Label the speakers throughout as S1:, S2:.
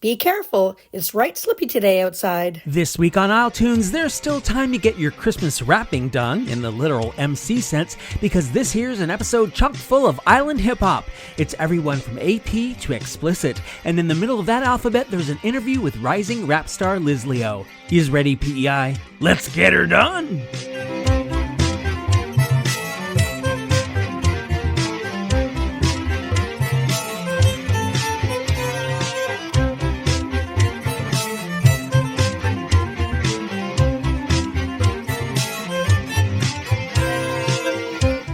S1: Be careful, it's right slippy today outside.
S2: This week on iLetunes, there's still time to get your Christmas wrapping done, in the literal MC sense, because this here's an episode chock full of island hip-hop. It's everyone from Apee to X-plycit, and in the middle of that alphabet, there's an interview with rising rap star Lizleo. He's ready, PEI. Let's get her done!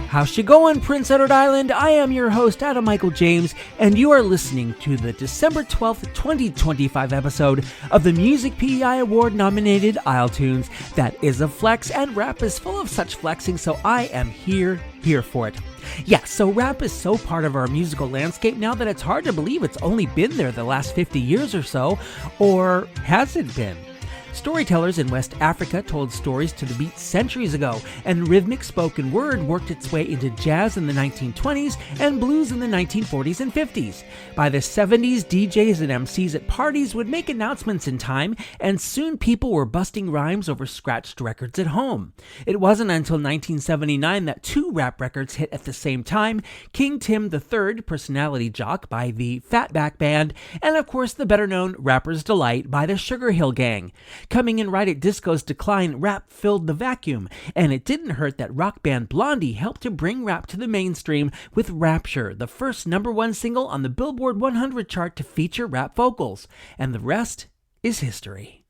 S2: How's she going, Prince Edward Island? I am your host, Adam Michael James, and you are listening to the December 12th, 2025 episode of the Music PEI Award nominated iLetunes. That is a flex, and rap is full of such flexing, so I am here for it. Yeah, so rap is so part of our musical landscape now that it's hard to believe it's only been there the last 50 years or so, or has it been? Storytellers in West Africa told stories to the beat centuries ago, and rhythmic spoken word worked its way into jazz in the 1920s and blues in the 1940s and 50s. By the 70s, DJs and MCs at parties would make announcements in time, and soon people were busting rhymes over scratched records at home. It wasn't until 1979 that two rap records hit at the same time: King Tim III, Personality Jock by the Fatback Band, and of course the better-known Rapper's Delight by the Sugar Hill Gang. Coming in right at disco's decline, rap filled the vacuum, and it didn't hurt that rock band Blondie helped to bring rap to the mainstream with Rapture, the first #1 single on the Billboard 100 chart to feature rap vocals, and the rest is history.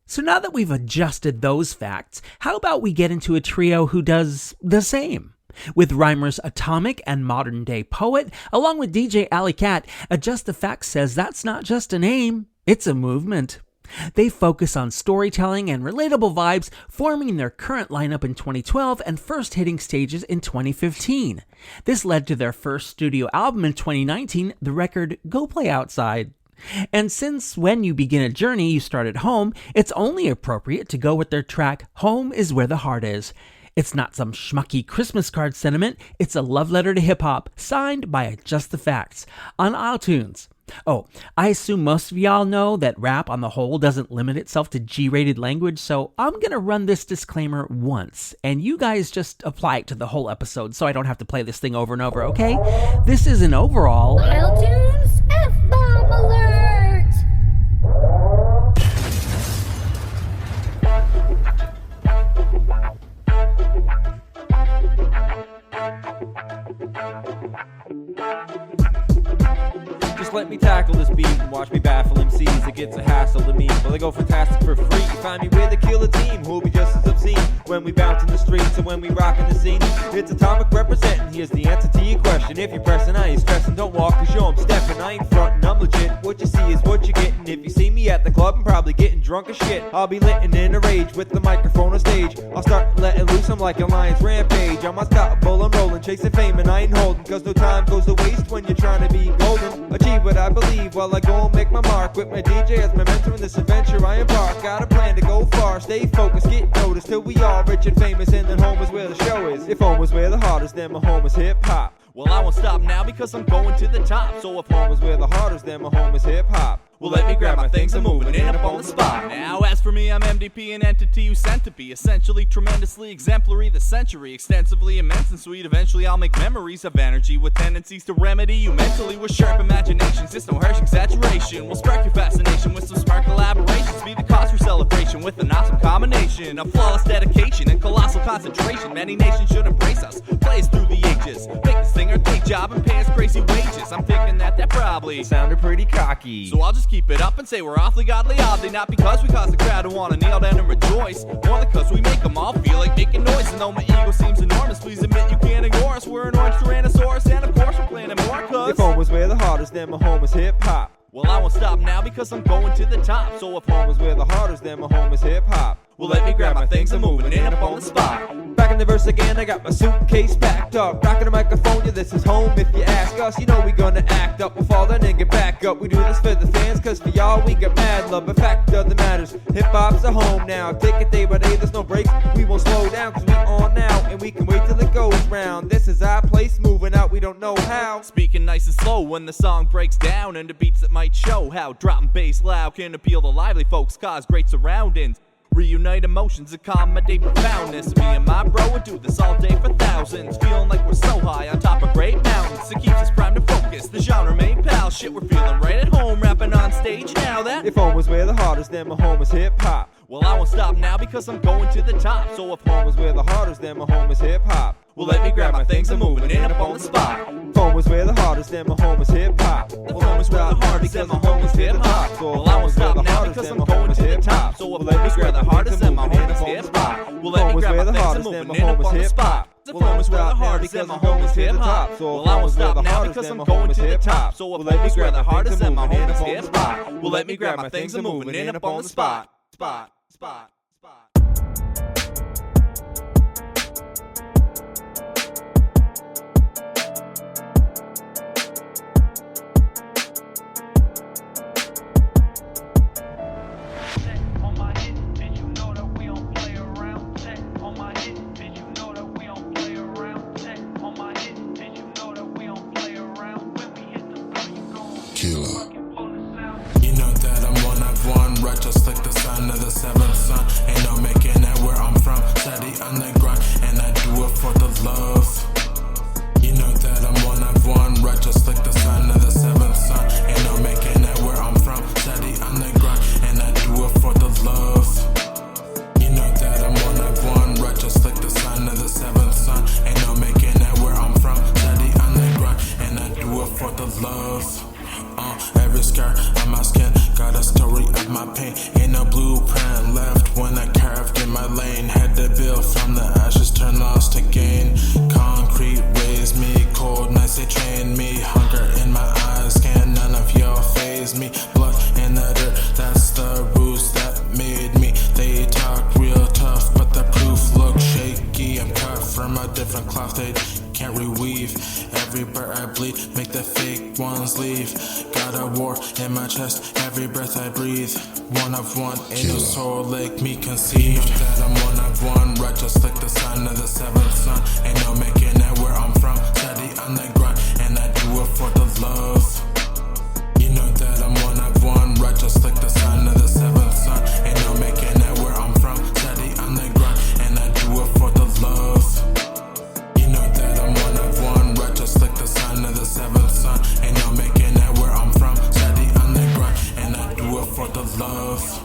S2: So now that we've adjusted those facts, how about we get into a trio who does the same? With rhymers Atomic and Modern Day Poet, along with DJ Alley Cat, Adjust the Facts says that's not just a name, it's a movement. They focus on storytelling and relatable vibes, forming their current lineup in 2012 and first hitting stages in 2015. This led to their first studio album in 2019, the record Go Play Outside. And since when you begin a journey you start at home, it's only appropriate to go with their track Home is Where the Heart Is. It's not some schmucky Christmas card sentiment, it's a love letter to hip-hop, signed by Adjust the Facts, on iTunes. Oh, I assume most of y'all know that rap on the whole doesn't limit itself to G-rated language, so I'm gonna run this disclaimer once, and you guys just apply it to the whole episode so I don't have to play this thing over and over, okay? This is an overall
S3: iLetunes F-bomb alert!
S4: Just let me tackle this beat and watch me baffle MCs. It gets a hassle to me. Well, I go fantastic for free. You find me with a killer team who'll be just as obscene when we bounce in the streets and when we rockin' the scene. It's Atomic representing. Here's the answer to your question. If you're pressing, I ain't stressing. Don't walk, cause yo, I'm stepping. I ain't frontin', I'm legit. What you see is what you're getting. If you see me at the club, I'm probably getting drunk as shit. I'll be lit and in a rage with the microphone on stage. I'll start letting loose, I'm like a lion's rampage. I'm unstoppable, I'm rolling, chasing fame and I ain't holding. Cause no time goes to waste when you're trying to be golden. Achieve what I believe while I go and make my mark. With my DJ as my mentor in this adventure I embark. Got a plan to go far, stay focused, get noticed till we all rich and famous, and then home is where the show is. If home is where the heart is, then my home is hip-hop.
S5: Well, I won't stop now because I'm going to the top.
S4: So if home is where the heart is, then my home is hip-hop.
S5: Well, let me grab my things, I'm moving in up on the spot. Now, as for me, I'm MDP, an entity who's sent to be essentially tremendously exemplary, the century, extensively immense and sweet. Eventually, I'll make memories of energy with tendencies to remedy you mentally with sharp imaginations. It's no harsh exaggeration. We'll spark your fascination with some smart collaborations. Be the cause for celebration with an awesome combination of flawless dedication and colossal concentration. Many nations should embrace us, play us through the ages, make this thing our day job and pay us crazy wages. I'm thinking that probably
S4: sounded pretty cocky,
S5: so I'll just keep it up and say we're awfully godly oddly. Not because we cause the crowd to wanna kneel down and rejoice, more than cause we make them all feel like making noise. And though my ego seems enormous, please admit you can't ignore us. We're an orange Tyrannosaurus, and of course we're planning more. Cause
S4: if home is where the heart is, then my home is hip-hop.
S5: Well, I won't stop now because I'm going to the top.
S4: So if home is where the heart is, then my home is hip-hop.
S5: Well, let me grab my things, I'm moving in up on the spot.
S4: Cracking the verse again, I got my suitcase packed up. Rocking the microphone, yeah, this is home if you ask us. You know we gonna act up, we'll fall down and get back up. We do this for the fans, cause for y'all we got mad love. The fact of the matters, hip-hop's a home now. Take it day by day, there's no breaks, we won't slow down. Cause we on now, and we can wait till it goes round. This is our place, moving out, we don't know how.
S5: Speaking nice and slow when the song breaks down, and the beats that might show how dropping bass loud can appeal to lively folks, cause great surroundings reunite emotions, accommodate profoundness. Me and my bro would do this all day for thousands, feeling like we're so high on top of great mountains. It keeps us primed to focus, the genre made pal. Shit, we're feeling right at home, rapping on stage now. That
S4: if home was where the heart is, then my home is hip-hop.
S5: Well, I won't stop now because I'm going to the top. So if
S4: home is where the heart is, then my home is hip-hop.
S5: Well, let me grab my things, I'm moving in up on the spot.
S4: Home is where the heart is, then my home is hip-hop.
S5: The home is where the heart is, then my home is hip-hop. Well, I won't stop now because I'm going to the top. So if home is where the heart is, then my home is hip-hop. Well, let me grab my things, I'm moving in up on the spot. The home is where the heart is, then my home is hip-hop. Well, I won't stop now because I'm going to the top. So if home is where the heart is, then my home is hip-hop. Well, let me grab my things, I'm moving in up on the spot. Spot.
S6: You know that I'm one of one, right just like the sign of the seventh son. Ain't no making it where I'm from, steady on the grind, and I do it for the love. You know that I'm one of one, right just like the sign of the seventh son. Ain't no making it where I'm from, steady on the grind, and I do it for the love. You know that I'm one of one, right just like the sign of the seventh son. Ain't no making it where I'm from, steady on the grind, and I do it for the love. Every scar on my skin got a story of my pain. Ain't no blueprint left when I carved in my lane. Had to build from the ashes, turn loss to gain. Concrete raised me, cold nights they trained me. Hunger in my eyes, can none of y'all faze me. Blood in the dirt, that's the roots that made me. They talk real tough, but the proof looks shaky. I'm cut from a different cloth, they can't reweave. Every breath I bleed, make the fake ones leave. Got a war in my chest, every breath I breathe. One of one, ain't no soul like me conceived. Know that I'm one of one, right just like the sign of the seventh son. Ain't no making it where I'm from, steady on the grind, and I do it for the love. You know that I'm one of one, right just like the sign of the seventh son. Ain't no making it where I'm from, steady on the grind, and I do it for the love. You know that I'm one of one, right just like the sign of the seventh son. Ain't no making it where I'm from, steady on the grind, and I do it for the love.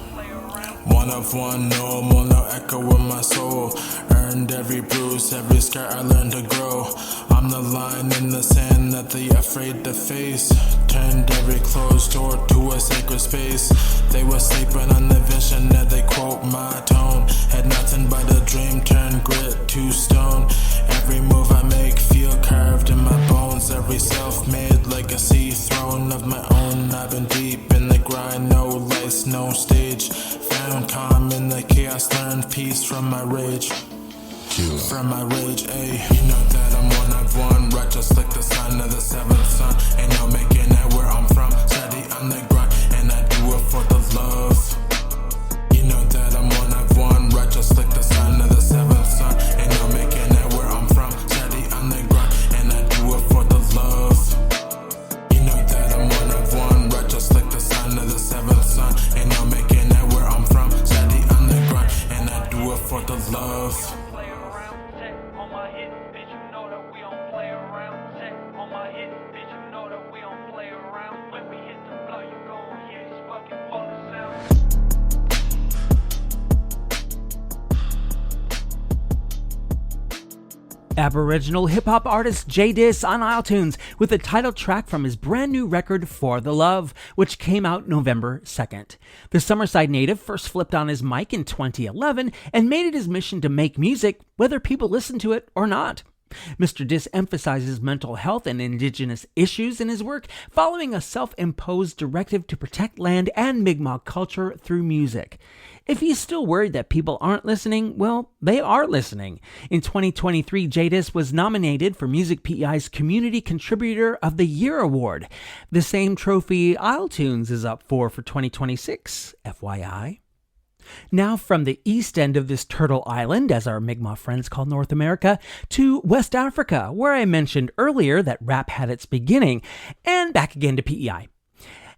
S6: One of one, no more, no echo in my soul. Earned every bruise, every scar I learned to grow. I'm the line in the sand that they afraid to face. Turned every closed door to a sacred space. They were sleeping on the vision that they quote my tone. Had nothing but a dream, turned grit to stone. Every move I make feel carved in my bones. Every self-made legacy, throne of my own. I've been deep in the grind, no lights, no stage. Found calm in the chaos, learned peace from my rage. From my rage, ayy. You know that I'm one of one, right just like the sign of the seventh son. Ain't no making it where I'm from, steady on the grind, and I do it for the love. You know that I'm one of one, right just like the sign of the seventh son. Ain't no making it where I'm from, steady on the grind, and I do it for the love. You know that I'm one of one, right just like the sign of the seventh son. Ain't no making it where I'm from, steady on the grind, and I do it for the love.
S2: Aboriginal hip-hop artist J-Dis on iTunes with the title track from his brand new record For the Love, which came out November 2nd. The Summerside native first flipped on his mic in 2011 and made it his mission to make music whether people listen to it or not. Mr. Dis emphasizes mental health and indigenous issues in his work, following a self-imposed directive to protect land and Mi'kmaq culture through music. If he's still worried that people aren't listening, well, they are listening. In 2023, Jadis was nominated for Music PEI's Community Contributor of the Year Award. The same trophy isletunes is up for 2026, FYI. Now from the east end of this turtle island, as our Mi'kmaq friends call North America, to West Africa, where I mentioned earlier that rap had its beginning, and back again to PEI.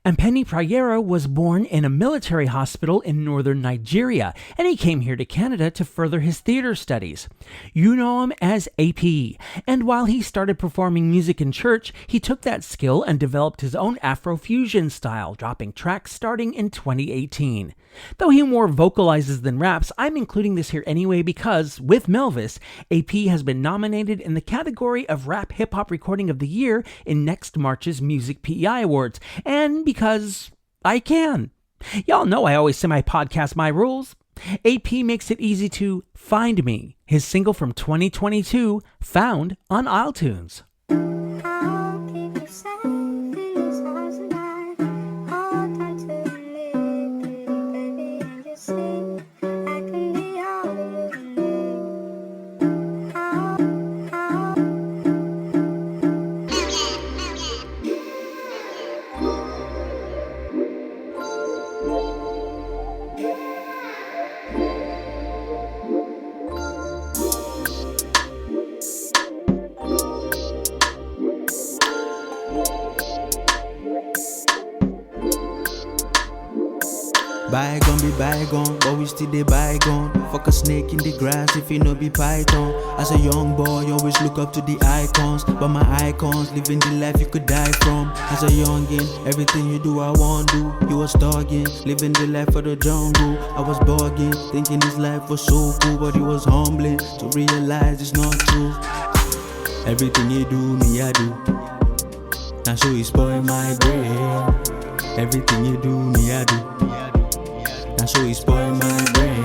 S2: Apee Prayera was born in a military hospital in northern Nigeria, and he came here to Canada to further his theater studies. You know him as Apee, and while he started performing music in church, he took that skill and developed his own Afrofusion style, dropping tracks starting in 2018. Though he more vocalizes than raps, I'm including this here anyway because, with Melvis, Apee has been nominated in the category of Rap Hip Hop Recording of the Year in next March's Music PEI Awards, and because I can. Y'all know I always say my podcast my rules. Apee makes it easy to find me, his single from 2022, found on iTunes.
S7: Bygone be bygone, but we still dey bygone. Fuck a snake in the grass if it no be python. As a young boy, always look up to the icons, but my icons living the life you could die from. As a youngin', everything you do I want do. You was dogging, living the life of the jungle. I was bugging, thinking his life was so cool, but it was humbling to realize it's not true. Everything you do, me I do. Now so you spoil my brain. Everything you do, me I do. Now so he spoil my brain.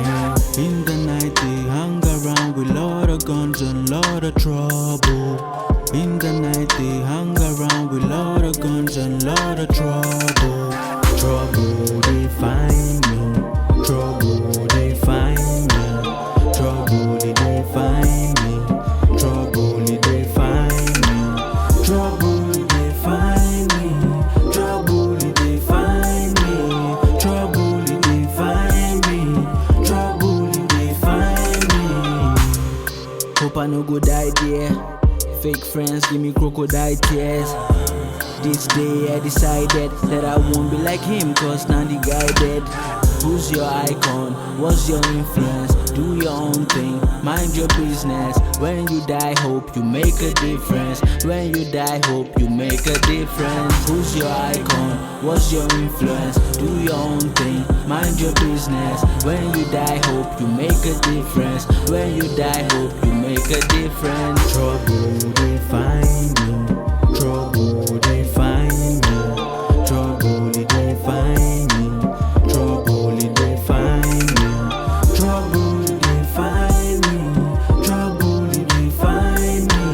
S7: In the night they hang around with lot of guns and lot of trouble. In the night they hang around with lot of guns and lot of trouble. Trouble they find me. Trouble they find me. Trouble they find me. Trouble they find me. Trouble they find me. Trouble they find me. Trouble. Hope I no go die there. Fake friends give me crocodile tears. This day I decided that I won't be like him, cause now the guy dead. Who's your icon? What's your influence? Do your own thing, mind your business. When you die, hope you make a difference. When you die, hope you make a difference. Who's your icon? What's your influence? Do your own thing, mind your business. When you die, hope you make a difference. When you die, hope you make a difference. Trouble they find me. Trouble they find me. Trouble they find me. Trouble they find me. Trouble they find me. Trouble they find me.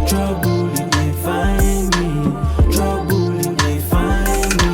S7: Trouble they find me. Trouble they find me.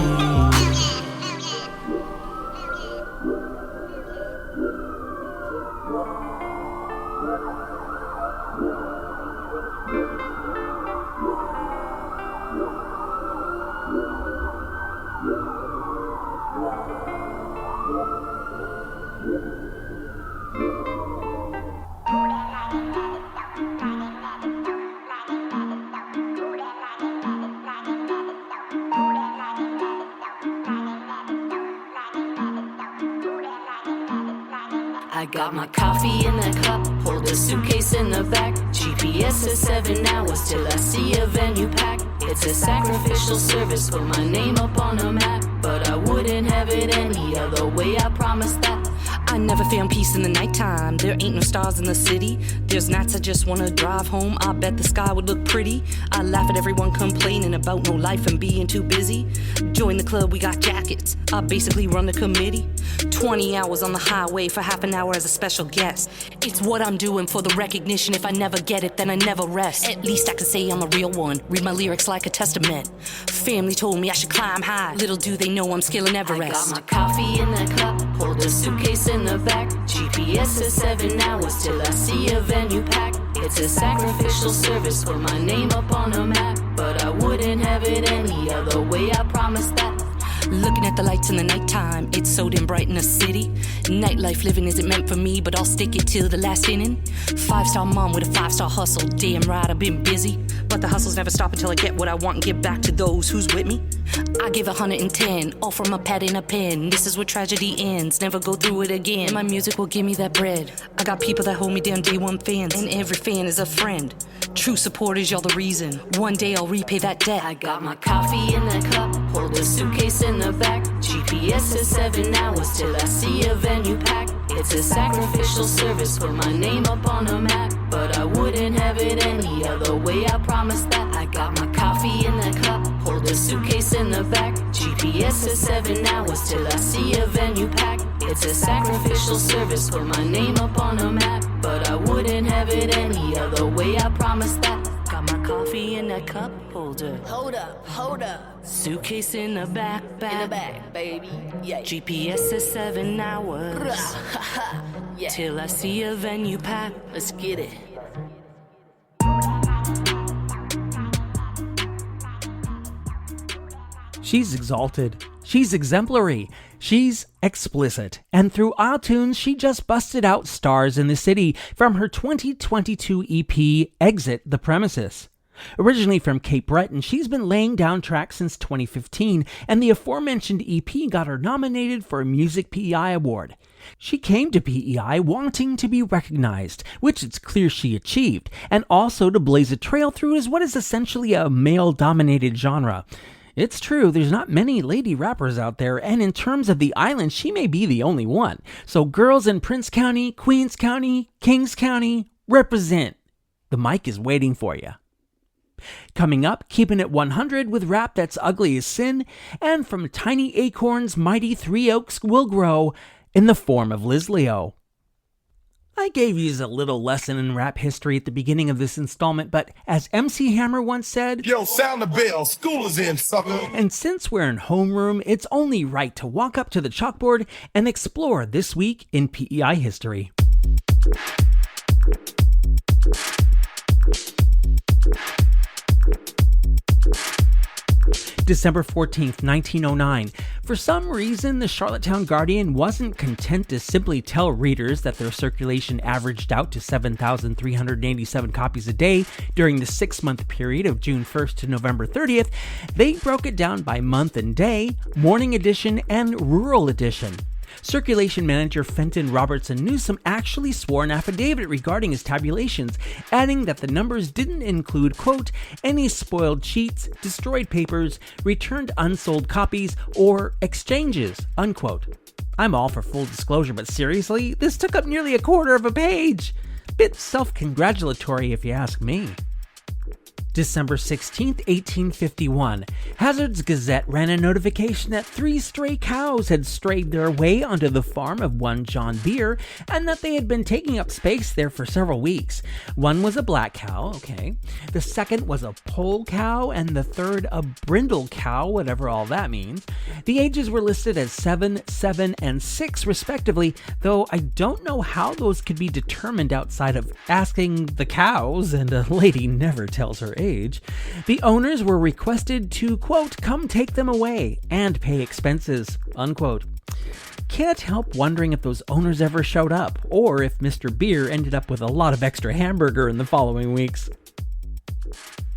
S8: I got my coffee in a cup, hold a suitcase in the back. GPS says 7 hours till I see a venue packed. It's a sacrificial service, put my name up on a map. but I wouldn't have it any other way, I promise that. I never found peace in the nighttime. There ain't no stars in the city. There's nights I just wanna drive home. I bet the sky would look pretty. I laugh at everyone complaining about no life and being too busy. Join the club, we got jackets. I basically run the committee. 20 hours on the highway for half an hour as a special guest. It's what I'm doing for the recognition. If I never get it, then I never rest. At least I can say I'm a real one. Read my lyrics like a testament. Family told me I should climb high. Little do they know I'm scaling Everest. I got my coffee in the cup, hold a suitcase in the back. GPS is 7 hours till I see a venue pack. It's a sacrificial service, put my name up on a map, but I wouldn't have it any other way, I promise that. Looking at the lights in the nighttime, it's so damn bright in the city. Nightlife living isn't meant for me, but I'll stick it till the last inning. 5-star mom with a 5-star hustle, damn right I've been busy. But the hustles never stop until I get what I want and give back to those who's with me. I give 110, all from a pad and a pen. This is where tragedy ends, never go through it again. And my music will give me that bread. I got people that hold me down, day one fans, and every fan is a friend. True supporters, y'all the reason. One day I'll repay that debt. I got my coffee in the cup, hold a suitcase in the back. GPS is 7 hours till I see a venue pack. It's a sacrificial service, put my name up on a map, but I wouldn't have it any other way, I promise that. I got my coffee in the cup, hold a suitcase in the back. GPS is 7 hours till I see a venue pack. It's a sacrificial service, put my name up on a map, but I wouldn't have it any other way, I promise that. Got my coffee in a cup holder.
S3: Hold up.
S8: Suitcase in the back.
S3: In the back, baby. Yeah.
S8: GPS is 7 hours
S3: Yeah.
S8: till I see a venue pack.
S3: Let's get it.
S2: She's exalted. She's exemplary. She's explicit. And through iTunes, she just busted out Stars in the City from her 2022 EP, Exit the Premises. Originally from Cape Breton, she's been laying down tracks since 2015, and the aforementioned EP got her nominated for a Music PEI Award. She came to PEI wanting to be recognized, which it's clear she achieved, and also to blaze a trail through is what is essentially a male-dominated genre. It's true, there's not many lady rappers out there, and in terms of the island, she may be the only one. So girls in Prince County, Queens County, Kings County, represent. The mic is waiting for you. Coming up, keeping it 100 with rap that's ugly as sin, and from tiny acorns, mighty 3 oaks will grow in the form of Lizleo. I gave you a little lesson in rap history at the beginning of this installment, but as MC Hammer once said,
S9: "Yo, sound the bell, school is in, sucker."
S2: And since we're in homeroom, it's only right to walk up to the chalkboard and explore this week in PEI history. December 14th, 1909. For some reason, the Charlottetown Guardian wasn't content to simply tell readers that their circulation averaged out to 7,387 copies a day during the 6-month period of June 1st to November 30th. They broke it down by month and day, morning edition and rural edition. Circulation manager Fenton Robertson Newsom actually swore an affidavit regarding his tabulations, adding that the numbers didn't include, quote, any spoiled sheets, destroyed papers, returned unsold copies, or exchanges, unquote. I'm all for full disclosure, but seriously, this took up nearly a quarter of a page. Bit self-congratulatory if you ask me. December 16th, 1851. Hazard's Gazette ran a notification that 3 stray cows had strayed their way onto the farm of one John Beer, and that they had been taking up space there for several weeks. One was a black cow, okay. The second was a pole cow, and the third a brindle cow, whatever all that means. The ages were listed as 7, 7, and 6 respectively, though I don't know how those could be determined outside of asking the cows, and a lady never tells her age. The owners were requested to, quote, come take them away and pay expenses, unquote. Can't help wondering if those owners ever showed up, or if Mr. Beer ended up with a lot of extra hamburger in the following weeks.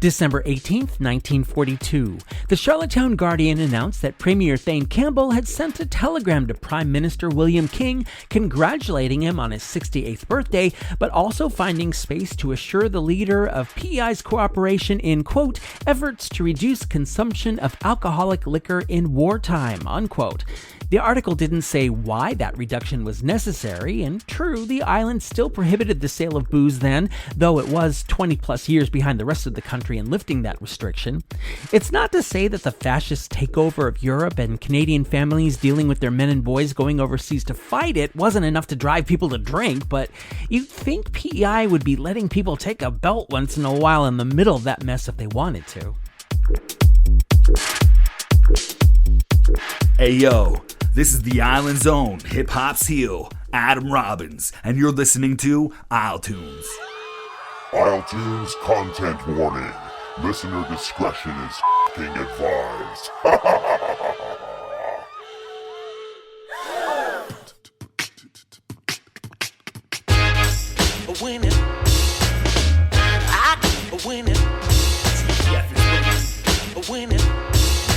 S2: December 18th, 1942, the Charlottetown Guardian announced that Premier Thane Campbell had sent a telegram to Prime Minister William King congratulating him on his 68th birthday, but also finding space to assure the leader of PEI's cooperation in, quote, efforts to reduce consumption of alcoholic liquor in wartime, unquote. The article didn't say why that reduction was necessary, and true, the island still prohibited the sale of booze then, though it was 20 plus years behind the rest of the country in lifting that restriction. It's not to say that the fascist takeover of Europe and Canadian families dealing with their men and boys going overseas to fight it wasn't enough to drive people to drink, but you'd think PEI would be letting people take a belt once in a while in the middle of that mess if they wanted to.
S10: Hey yo, this is the Island's own hip-hop's heel, Adam Robbins, and you're listening to isletunes.
S11: isletunes content warning. Listener discretion is f***ing advised.
S12: Winning. I winning. TF is winning. Winning.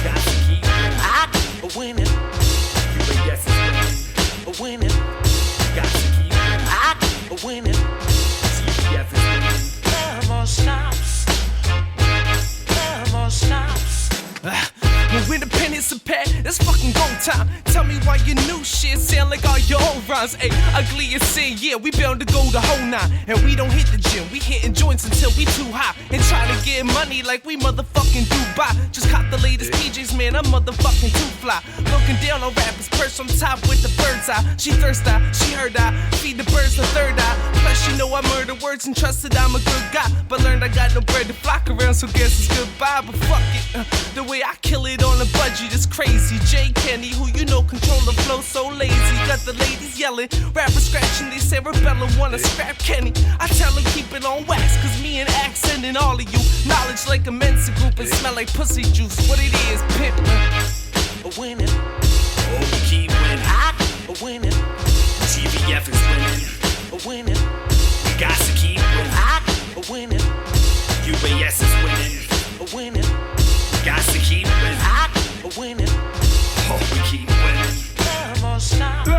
S12: Got to keep winning. I winning. UAS is winning. Winning. Got to keep winning. I winning. TF is winning. There more stops. There more stops. When independence a pet, it's fucking go time. Tell me why your new shit sound like all your old rhymes. Ayy, ugly and sin, yeah, we bound to go the whole nine. And we don't hit the gym, we hitting joints until we too high. And try to get money like we motherfucking Dubai. Just caught the latest PJs, man, I'm motherfucking too fly. Looking down on rappers, perched on top with the bird's eye. She thirst eye, she heard eye, feed the birds the third eye. Plus she know I murder words and trusted I'm a good guy. But learned I got no bread to flock around, so guess it's goodbye. But fuck it, the way I kill it on a budget is crazy. Jay Kenny, who you know control the flow so lazy. Got the ladies yelling, rappers scratching, they cerebellum wanna scrap Kenny. I tell them keep it on wax, cause me and accent and all of you. Knowledge like a Mensa group and smell like pussy juice. What it is, pimp. Winning. Oh, we keep winning. I winning. TVF is winning. Winning. We got to keep winning. I winning. UAS is winning. Winning. We got to keep winning. I winning. Oh, we keep winning. There more stops.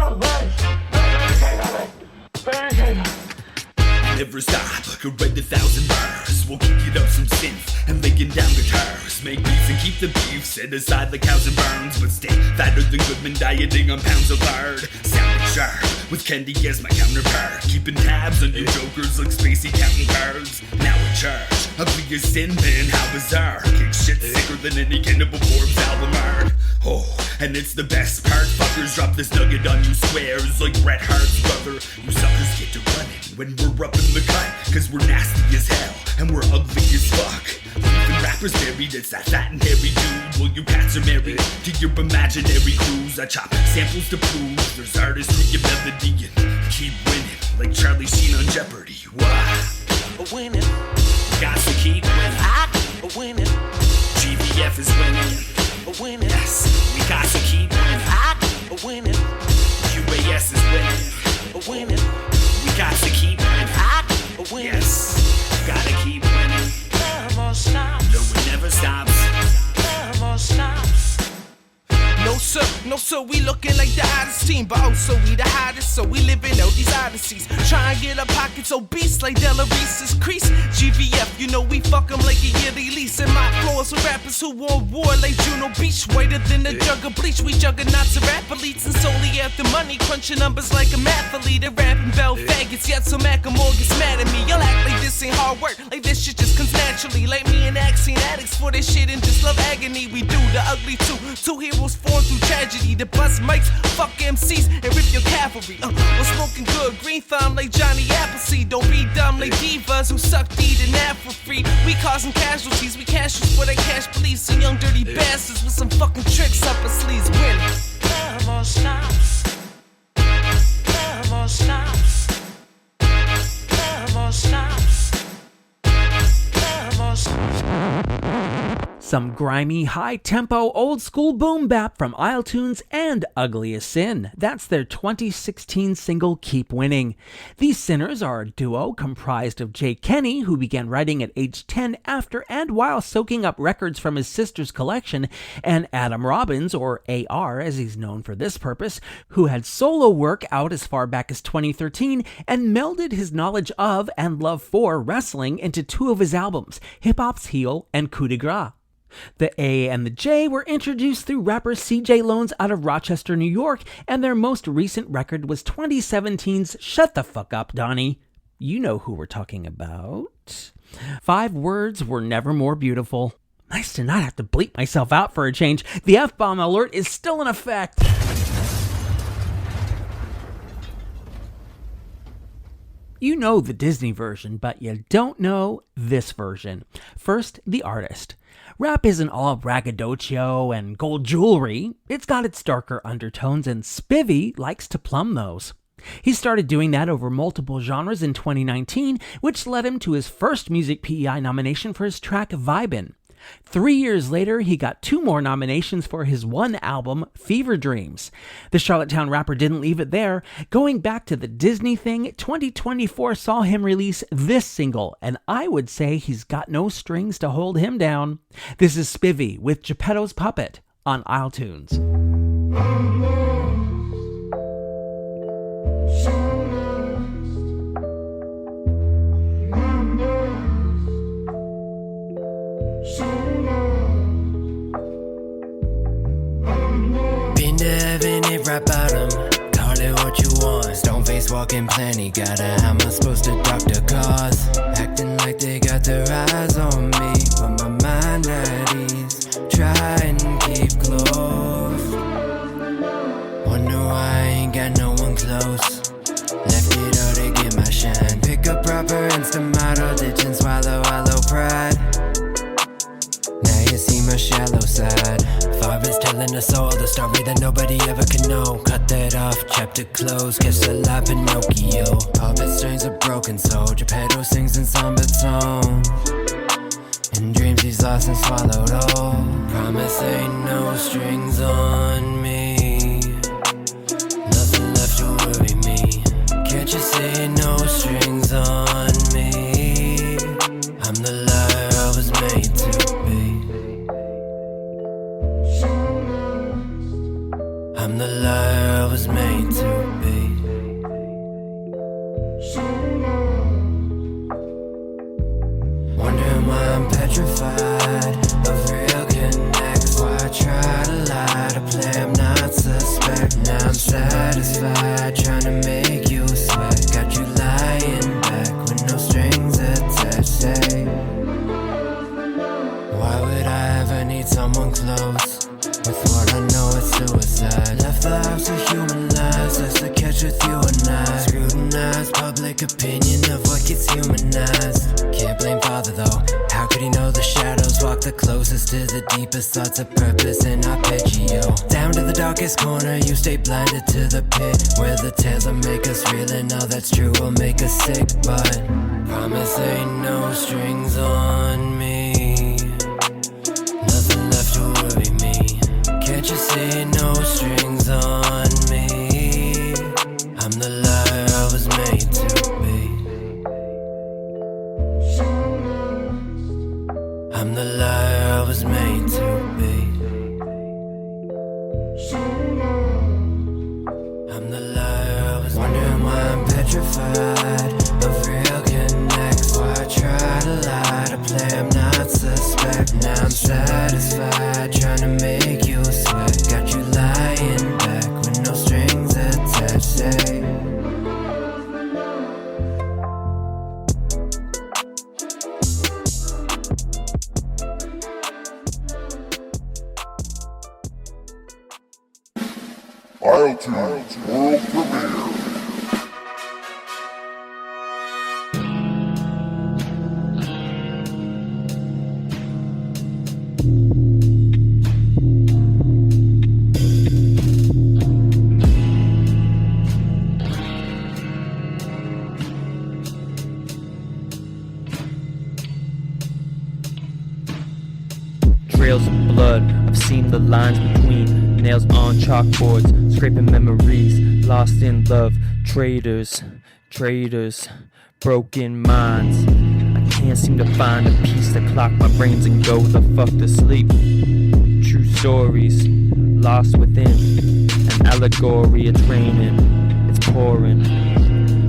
S10: Never stop, could write 1,000 bars. We'll kick it up some synth and laying down guitars. Make beats and keep the beef, set aside the cows and burns. But stay fatter than Goodman, dieting on pounds of lard. Sounding sharp, with Kendi as my counterpart. Keeping tabs on your jokers like Spacey counting cards. Now in charge, ugly as sin, man, how bizarre. Kick shit sicker than any Cannibal Corpse album art. Oh, and it's the best part. Fuckers drop this nugget on you squares like Bret Hart's brother. You suckers get to running when we're up in the cut, cause we're nasty as hell and we're ugly as fuck. Leaving rappers buried, it's that fat and hairy dude. Well, you cats are married to your imaginary crews. I chop samples to prove there's artistry and melody and keep winning like Charlie Sheen on Jeopardy. Wow.
S12: Winning.
S10: Got to keep winning.
S12: I winning.
S10: GVF is winning.
S12: Winning.
S10: Yes, we got to keep winning.
S12: I winning.
S10: UAS is winning.
S12: Winning.
S10: We got to keep winning.
S12: I winning.
S10: Yes, gotta keep winning.
S12: There more stops.
S10: No, it never stops.
S12: There more stops. No sir, we looking like the hottest team, but also we the hottest, so we living out these odysseys. Try and get our pockets obese like Della Reese's crease. GVF, you know we fuck them like a yearly lease. And my floors with rappers who won war like Juno Beach. Whiter than a jug of bleach, we juggernauts of athletes. And solely after money, crunching numbers like a mathlete. And rapping bell faggots, yet so Macklemore gets mad at me. Y'all act like this ain't hard work, like this shit just comes naturally. Like me and Axe ain't addicts for this shit and just love agony. We do the ugly too, two heroes form through tragedy. The bust mics, fuck MCs, and rip your cavalry. We're smoking good, green thumb like Johnny Appleseed. Don't be dumb like divas who suck deed and that for free. We causing casualties, we cashes for that cash police. And young dirty bastards with some fucking tricks up our sleeves. Winning. There more stops. There more stops. There more stops. There more stops.
S2: Some grimy, high-tempo, old-school boom bap from isletunes and Ugly as Sin. That's their 2016 single, Keep Winning. These Sinners are a duo comprised of Jay Kenny, who began writing at age 10 after and while soaking up records from his sister's collection, and Adam Robbins, or AR as he's known for this purpose, who had solo work out as far back as 2013 and melded his knowledge of and love for wrestling into two of his albums, Hip Hop's Heel and Coup de Grace. The A and the J were introduced through rapper CJ Loans out of Rochester, New York, and their most recent record was 2017's Shut the Fuck Up, Donnie. You know who we're talking about. 5 words were never more beautiful. Nice to not have to bleep myself out for a change. The F-bomb alert is still in effect. You know the Disney version, but you don't know this version. First, the artist. Rap isn't all braggadocio and gold jewelry. It's got its darker undertones, and Spivvy likes to plumb those. He started doing that over multiple genres in 2019, which led him to his first Music PEI nomination for his track Vibin'. 3 years later, he got 2 more nominations for his one album, Fever Dreams. The Charlottetown rapper didn't leave it there. Going back to the Disney thing, 2024 saw him release this single, and I would say he's got no strings to hold him down. This is Spivvy with Geppetto's Puppet on isletunes.
S13: Been to heaven, it rap bottom. Call it what you want. Stone face walking plenty. Gotta, how am I supposed to talk the cause? Acting like they got their eyes on me, but my mind at ease. Try and keep close. Wonder why I ain't got no one close. Left it all to get my shine. Pick a proper instant model, ditch and swallow pride. Now you see my shallow side. Father's telling us all the story that nobody ever can know. Cut that off, chapter closed, catch the lie, Pinocchio. Puppet strings a broken soul, Geppetto sings in somber tone. In dreams he's lost and swallowed all. Promise ain't no strings on me. Nothing left to worry me. Can't you see no strings on me? I'm the liar I was made to be. I'm the liar I was made to be. Wondering why I'm petrified of real connects. Why I try to lie, to play I'm not suspect. Now I'm satisfied, trying to make you sweat. Got you lying back with no strings attached. Say, why would I ever need someone close? With what I know it's suicide. Left the house of human lies, that's the catch with you and I. Scrutinize public opinion of what gets humanized. Can't blame father though, how could he know the shadows walk the closest to the deepest thoughts of purpose and arpeggio. Down to the darkest corner, you stay blinded to the pit, where the tales will make us real and all that's true will make us sick. But promise ain't no strings on me. Nothing left to worry me. Can't you see no strings on me? I'm the liar I was made to be. I'm the liar I was made to be. I'm the liar I was wondering why I'm petrified of real connects. Why I try to lie, to play I'm not suspect. Now I'm satisfied, trying to make you sweat. Got you lying back with no strings attached. Say,
S11: isletunes World Premiere.
S14: seam the lines between nails on chalkboards, scraping memories, lost in love, traitors, broken minds. I can't seem to find a piece to clock my brains and go the fuck to sleep. True stories, lost within an allegory. It's raining, it's pouring,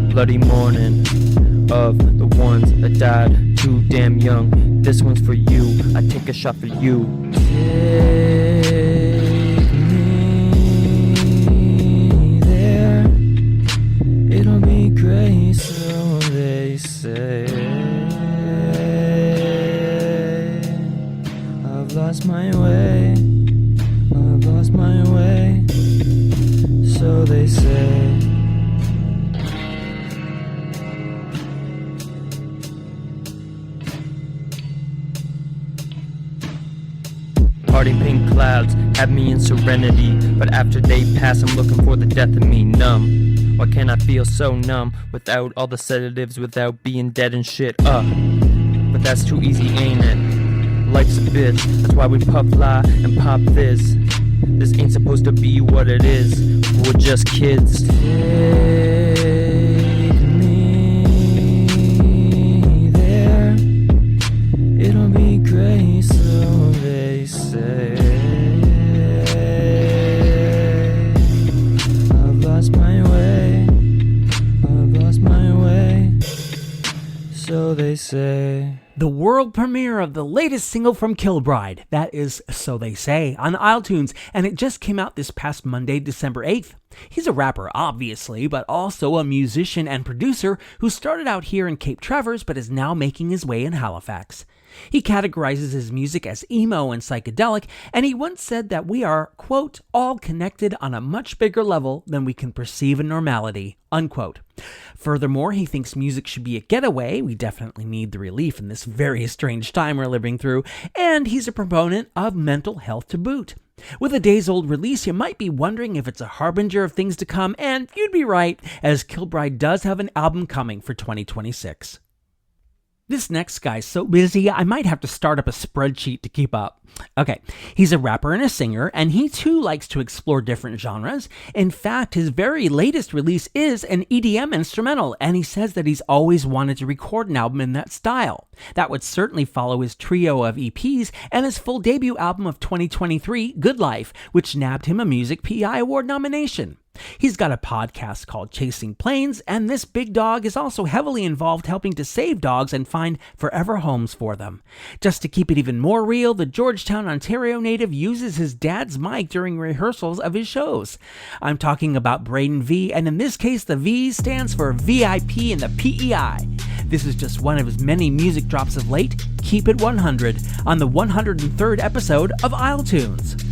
S14: bloody morning of the ones that died too damn young. This one's for you, I take a shot for you. Take me there, it'll be great, so they say. I've lost my way, I've lost my way, so they say. Parting pink clouds have me in serenity, but after they pass I'm looking for the death of me, numb. Why can't I feel so numb without all the sedatives, without being dead and shit? But that's too easy, ain't it? Life's a bitch, that's why we puff lie and pop this. This ain't supposed to be what it is, we're just kids. Take me there, it'll be great, so they say. I've lost my way, I've lost my way, so they say.
S2: The world premiere of the latest single from Kilbride, that is So They Say, on iTunes, and it just came out this past Monday, December 8th. He's a rapper, obviously, but also a musician and producer who started out here in Cape Travers but is now making his way in Halifax. He categorizes his music as emo and psychedelic, and he once said that we are, quote, all connected on a much bigger level than we can perceive in normality, unquote. Furthermore, he thinks music should be a getaway. We definitely need the relief in this very strange time we're living through, and he's a proponent of mental health to boot. With a days-old release, you might be wondering if it's a harbinger of things to come, and you'd be right, as Kilbride does have an album coming for 2026. This next guy's so busy, I might have to start up a spreadsheet to keep up. Okay, he's a rapper and a singer, and he too likes to explore different genres. In fact, his very latest release is an EDM instrumental, and he says that he's always wanted to record an album in that style. That would certainly follow his trio of EPs and his full debut album of 2023, Good Life, which nabbed him a Music PEI Award nomination. He's got a podcast called Chasing Planes, and this big dog is also heavily involved helping to save dogs and find forever homes for them. Just to keep it even more real, the Georgetown, Ontario native uses his dad's mic during rehearsals of his shows. I'm talking about BraedenV, and in this case, the V stands for VIP in the PEI. This is just one of his many music drops of late. Keep it 100 on the 103rd episode of isletunes.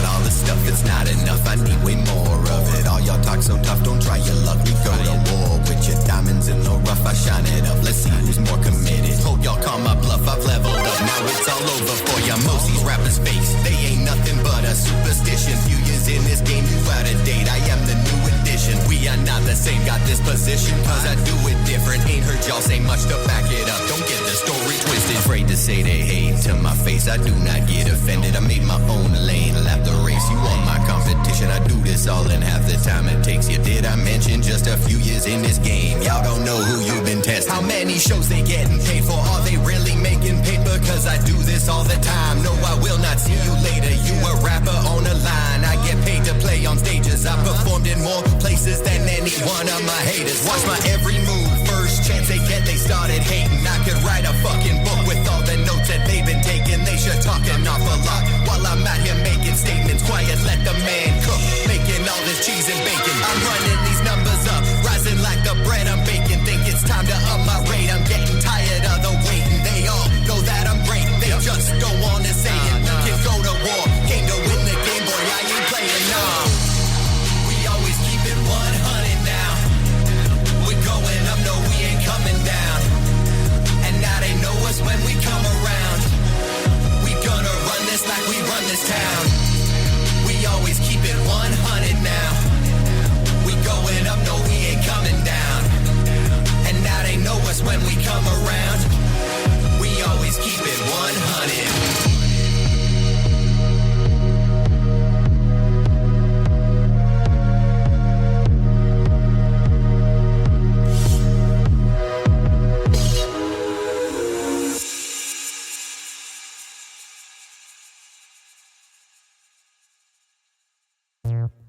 S15: All this stuff, it's not enough, I need way more of it. All y'all talk so tough, don't try your luck, we go to war with your diamonds in the rough, I shine it up, let's see who's more committed. Hope y'all call my bluff, I've leveled up, now it's all over for ya. Most these rappers face, they ain't nothing but a superstition. Few years in this game, you out of date, I am the new edition. We are not the same, got this position, cause I do it different. Ain't heard y'all say much to back it up, don't get the story twisted. Afraid to say they hate to my face, I do not get offended. I made my own lane, lap the race, you want my competition. I do this all in half the time it takes you. Did I mention just a few years in this game? Y'all don't know who you've been testing. How many shows they getting paid for? Are they really making paper? Cause I do this all the time. No, I will not see you later. You a rapper on a line. I get paid to play on stages. I performed in more places than any one of my haters. Watch my every move. First chance they get, they started hating. I could write a fucking book with all the notes that they've been taking. They should talk an awful lot while I'm out here making statements. Quiet, let the man cook, making all this cheese and bacon. I'm running these numbers up, rising like the bread I'm baking. Think it's time to up my rate. I'm getting tired of the waiting. They all know that I'm great. They just don't wanna say it. You can go to war, came to win the game, boy. I ain't playing now. We always keep it 100 now. We're going up, no, we ain't coming down. And now they know us when we come around. We gonna run this like we run this town. We always keep it 100 now. We go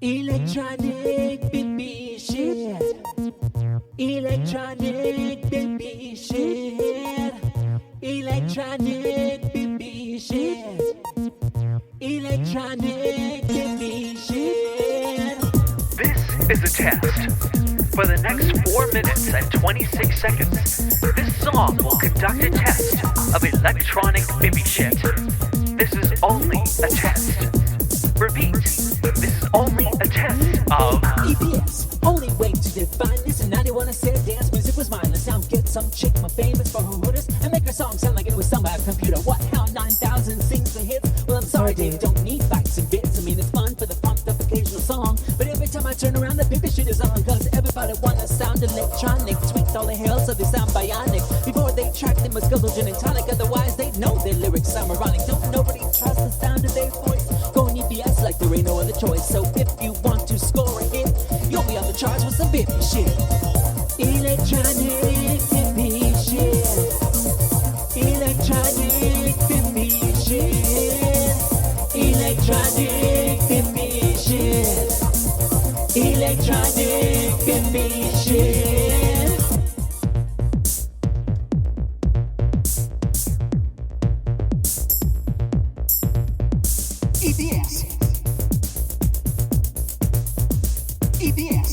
S2: Electronic baby shit. Electronic baby shit. Electronic baby shit. Electronic baby shit.
S16: This is a test. For the next 4 minutes and 26 seconds, this song will conduct a test of electronic baby shit. This is only a test. Repeat, this is only a test of
S2: EBS, only way to define this. And 91 I said dance music was mine. Let's now get some chick more famous for her hooters and make her song sound like it was sung by a computer. What, how 9,000 sings the hits? Well, I'm sorry, Dave, don't need facts and bits. I mean, it's fun for the pumped up occasional song, but every time I turn around, the baby shit is on. Cause everybody wanna sound electronic, tweaked all the hell so they sound bionic. Before they track, they must guzzle gin and tonic, otherwise they know their lyrics sound moronic. Don't nobody trust the sound of their voice. Go on EBS like there ain't no other choice. So if you want to score a hit, you'll be on the charts with some baby shit. Electronic baby shit. Electronic baby shit. Electronic baby shit. Electronic baby shit. EBS. EBS.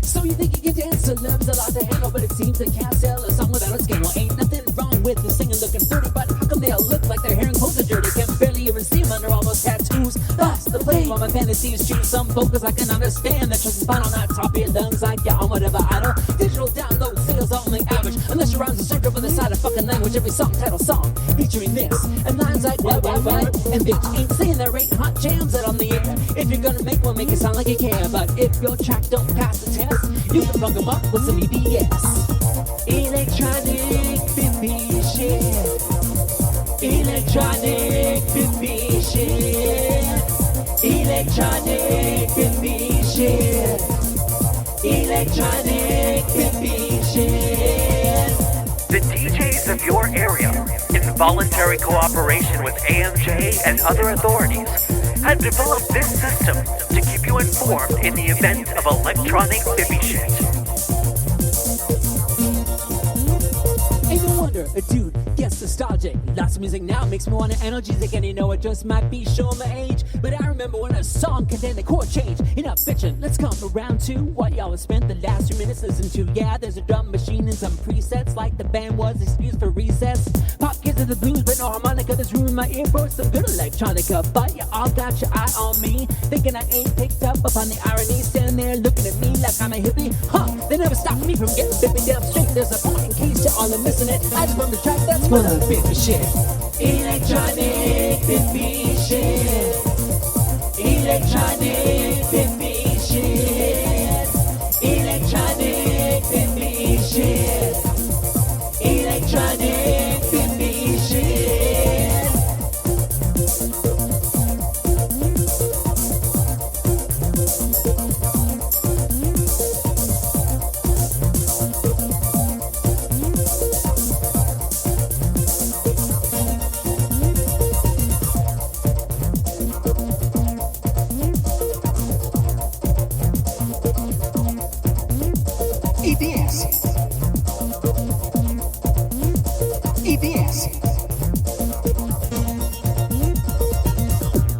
S2: So you think you can dance to limbs, a lot to handle, but it seems they can't sell a song without a scandal. Ain't nothing wrong with the singing looking pretty, but how come they all look like their hair and clothes are dirty? Can barely even see them under all those tattoos. That's the play while my fantasy is true. Some vocals I can understand that trust is fine on that top of your lungs. I get on whatever idle. Digital download sales only average, unless your rhymes are circled with the side of fucking language. Every song title song featuring this and lines like what, and bitch ain't saying there ain't hot jams out on the air. If you're gonna make one, make it sound like you care. But if your track don't pass the test, you can fuck them up with some EBS. Electronic baby shit. Electronic baby shit. Electronic baby shit. Electronic baby shit.
S16: the DJs of your area, in voluntary cooperation with AMJ and other authorities, have developed this system to keep you informed in the event of electronic baby shit.
S2: Ain't no wonder a dude gets nostalgic. Lots of music now makes me want to analgesic, and you know it just might be showing my age, but I remember when a song contained a chord change. Enough bitchin', let's come around to what y'all have spent the last 2 minutes listening to. Yeah, there's a drum machine and some presets, like the band was excused for recess. Pop kids of the blues, but no harmonica. There's room in my ear for some good electronica, but you all got your eye on me, thinking I ain't picked up upon the irony. Standing there looking at me like I'm a hippie. They never stopped me from getting bippy down straight. There's a point in case you all are missing it. I just run the track that's full of baby shit. Electronic baby shit. Electronic baby shit. Electronic baby shit. Electronic baby shit.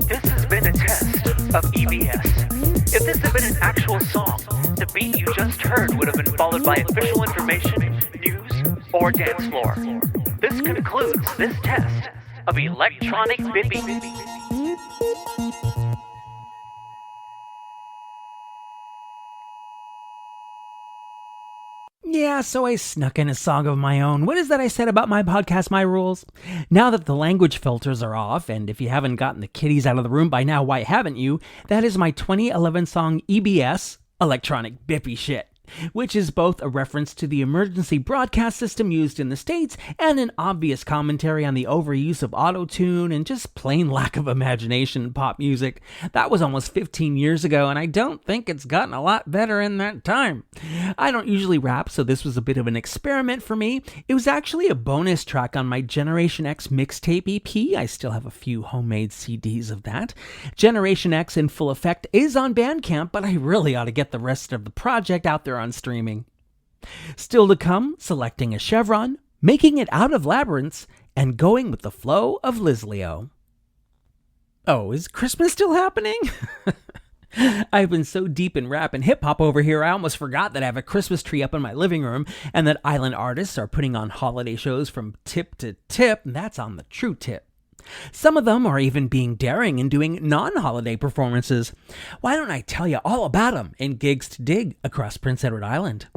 S16: This has been a test of EBS. If this had been an actual song, the beat you just heard would have been followed by official information, news, or dance floor. This concludes this test of electronic baby.
S2: Yeah, so I snuck in a song of my own. What is that I said about my podcast, My Rules? Now that the language filters are off, and if you haven't gotten the kiddies out of the room by now, why haven't you? That is my 2011 song EBS, Electronic Bippy Shit. which is both a reference to the emergency broadcast system used in the States and an obvious commentary on the overuse of auto-tune and just plain lack of imagination in pop music. That was almost 15 years ago, and I don't think it's gotten a lot better in that time. I don't usually rap, so this was a bit of an experiment for me. It was actually a bonus track on my Generation X mixtape EP. I still have a few homemade CDs of that. Generation X in full effect is on Bandcamp, but I really ought to get the rest of the project out there on streaming. Still to come, selecting a chevron, making it out of labyrinths, and going with the flow of Lizleo. Oh, is Christmas still happening? I've been so deep in rap and hip-hop over here, I almost forgot that I have a Christmas tree up in my living room and that island artists are putting on holiday shows from tip to tip, and that's on the true tip. Some of them are even being daring and doing non-holiday performances. Why don't I tell you all about them in Gigs to Dig across Prince Edward Island?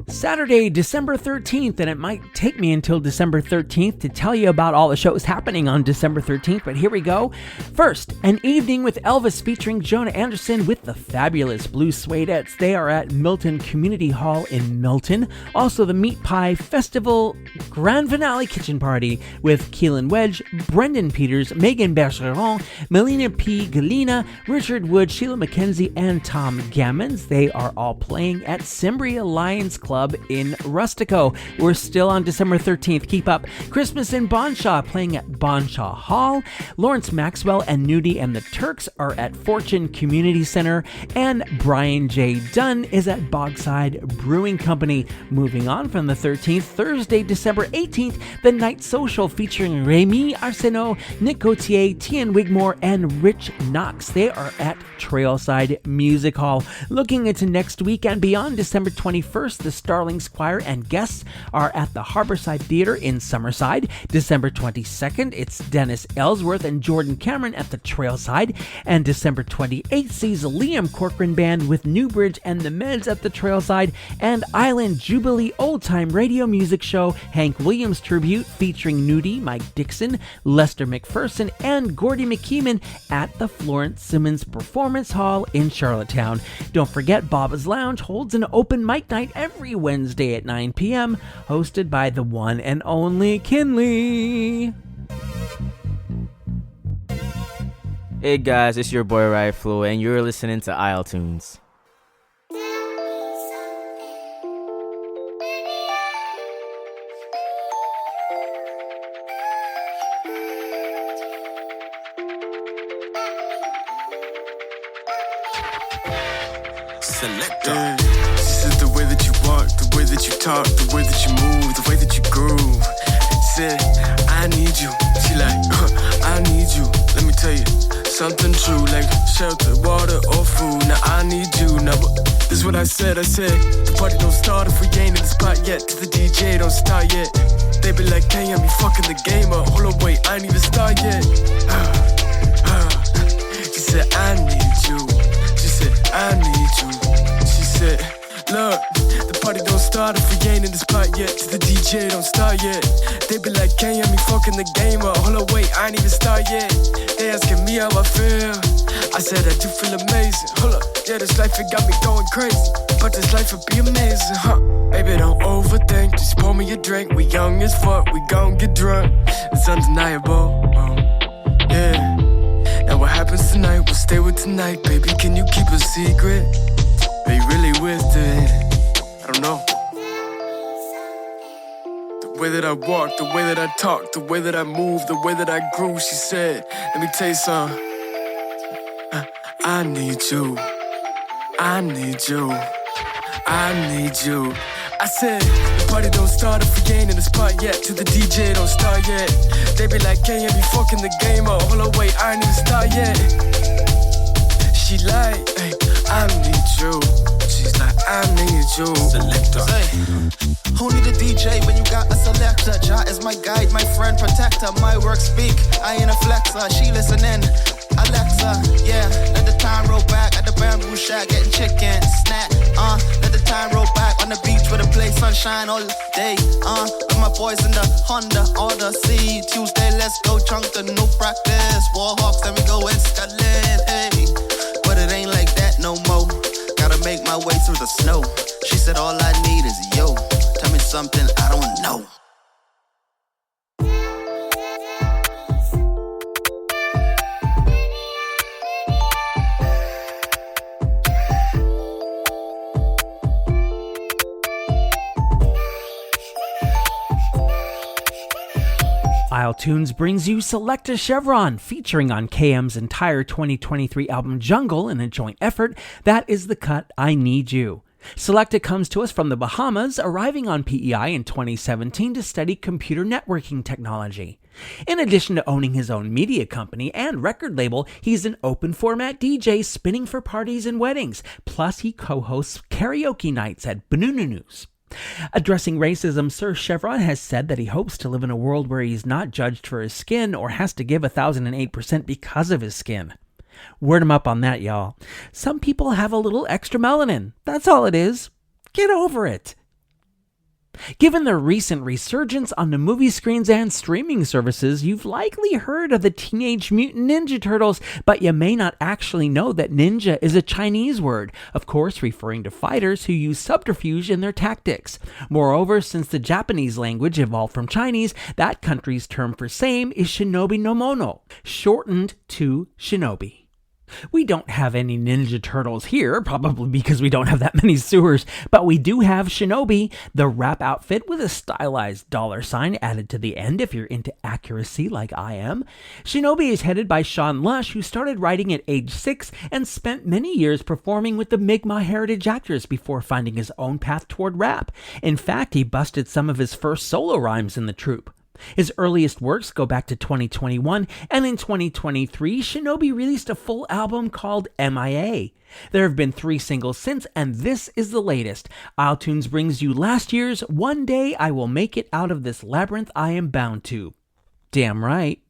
S2: Saturday, December 13th, and it might take me until December 13th to tell you about all the shows happening on December 13th, but here we go. First, an evening with Elvis featuring Jonah Anderson with the fabulous Blue Suedettes. They are at Milton Community Hall in Milton. Also, the Meat Pie Festival Grand Finale Kitchen Party with Keelan Wedge, Brendan Peters, Megan Bergeron, Melina P. Galina, Richard Wood, Sheila McKenzie, and Tom Gammons. They are all playing at Cimbria Lions Club in Rustico. We're still on December 13th. Keep up. Christmas in Bonshaw, playing at Bonshaw Hall. Lawrence Maxwell and Nudie and the Turks are at Fortune Community Center. And Brian J. Dunn is at Bogside Brewing Company. Moving on from the 13th, Thursday, December 18th, the Night Social featuring Rémi Arsenault, Nick Gauthier, Tian Wigmore, and Rich Knox. They are at Trailside Music Hall. Looking into next week and beyond, December 21st, the Starlings Choir and guests are at the Harborside Theater in Summerside. December 22nd, it's Dennis Ellsworth and Jordan Cameron at the Trailside. And December 28th sees Liam Corcoran Band with Newbridge and the Meds at the Trailside. And Island Jubilee Old Time Radio Music Show, Hank Williams Tribute featuring Nudie, Mike Dixon, Lester McPherson, and Gordy McKeeman at the Florence Simmons Performance Hall in Charlottetown. Don't forget, Baba's Lounge holds an open mic night every Wednesday at 9 p.m., hosted by the one and only Kinley.
S17: Hey guys, it's your boy Ryflo, and you're listening to isletunes.
S18: Selector. This is the way that you walk, the way that you talk, the way that you move, the way that you groove. Said, I need you. She like, I need you. Let me tell you something true, like shelter, water, or food. Now I need you. Now this is what I said. The party don't start if we ain't in the spot yet. To the DJ don't start yet. They be like, hey, I'm fucking the game up. Hold on, wait, I ain't even start yet. She said, I need you. She said, I need you. She said, look, the party don't start if we ain't in the spot yet. To the DJ don't start yet. They be like, can't hear me fucking the game up. Hold on, wait, I ain't even start yet. They asking me how I feel. I said I do feel amazing. Hold up, yeah, this life it got me going crazy, but this life would be amazing, huh? Baby, don't overthink, just pour me a drink. We young as fuck, we gon' get drunk. It's undeniable, yeah. Now what happens tonight, we'll stay with tonight. Baby, can you keep a secret? Are you really with it? I don't know. The way that I walk, the way that I talk, the way that I move, the way that I grew. She said, let me tell you something. I need you. I need you. I need you. I said, the party don't start if we ain't in the spot yet. To the DJ don't start yet. They be like, can't hear me fucking the game up. Hold on, wait, I ain't even start yet. She like, hey, I need you. She's like, I need you. Selector.
S19: Hey, who need a DJ when you got a selector? Jah is my guide, my friend, protector. My work speak, I ain't a flexer. She listening, Alexa, yeah. Let the time roll back at the bamboo shack, getting chicken, snack. Let the time roll back on the beach with a play sunshine. shine all day. With my boys in the Honda Odyssey. Tuesday, let's go chunk the new practice. Warhawks, then we go in Scotland. Hey, but it ain't like that no more. Gotta make my way through the snow. She said all I need is yo. Tell me something I don't know.
S2: isletunes brings you Select a Chevron, featuring on KM's entire 2023 album Jungle in a joint effort. That is the cut I Need You. Selecta comes to us from the Bahamas, arriving on PEI in 2017 to study computer networking technology. In addition to owning his own media company and record label, he's an open-format DJ spinning for parties and weddings, plus he co-hosts karaoke nights at Banununus. Addressing racism, Sir Chevron has said that he hopes to live in a world where he's not judged for his skin or has to give 1,008% because of his skin. Word him up on that, y'all. Some people have a little extra melanin. That's all it is. Get over it. Given the recent resurgence on the movie screens and streaming services, you've likely heard of the Teenage Mutant Ninja Turtles, but you may not actually know that ninja is a Chinese word, of course referring to fighters who use subterfuge in their tactics. Moreover, since the Japanese language evolved from Chinese, that country's term for same is shinobi no mono, shortened to shinobi. We don't have any Ninja Turtles here, probably because we don't have that many sewers, but we do have Shinobi, the rap outfit with a stylized $sign added to the end if you're into accuracy like I am. Shinobi is headed by Sean Lush, who started writing at age 6 and spent many years performing with the Mi'kmaq Heritage Actors before finding his own path toward rap. In fact, he busted some of his first solo rhymes in the troupe. His earliest works go back to 2021, and in 2023, Shinobi released a full album called MIA. There have been 3 singles since, and this is the latest. isletunes brings you last year's One Day I Will Make It Out of This Labyrinth I Am Bound To. Damn right.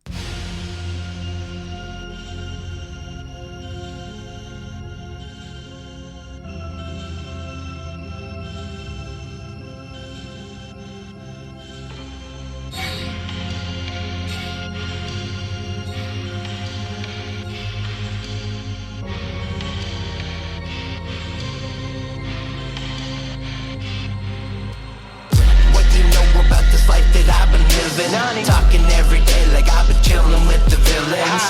S13: Talking every day like I've been chilling with the villains.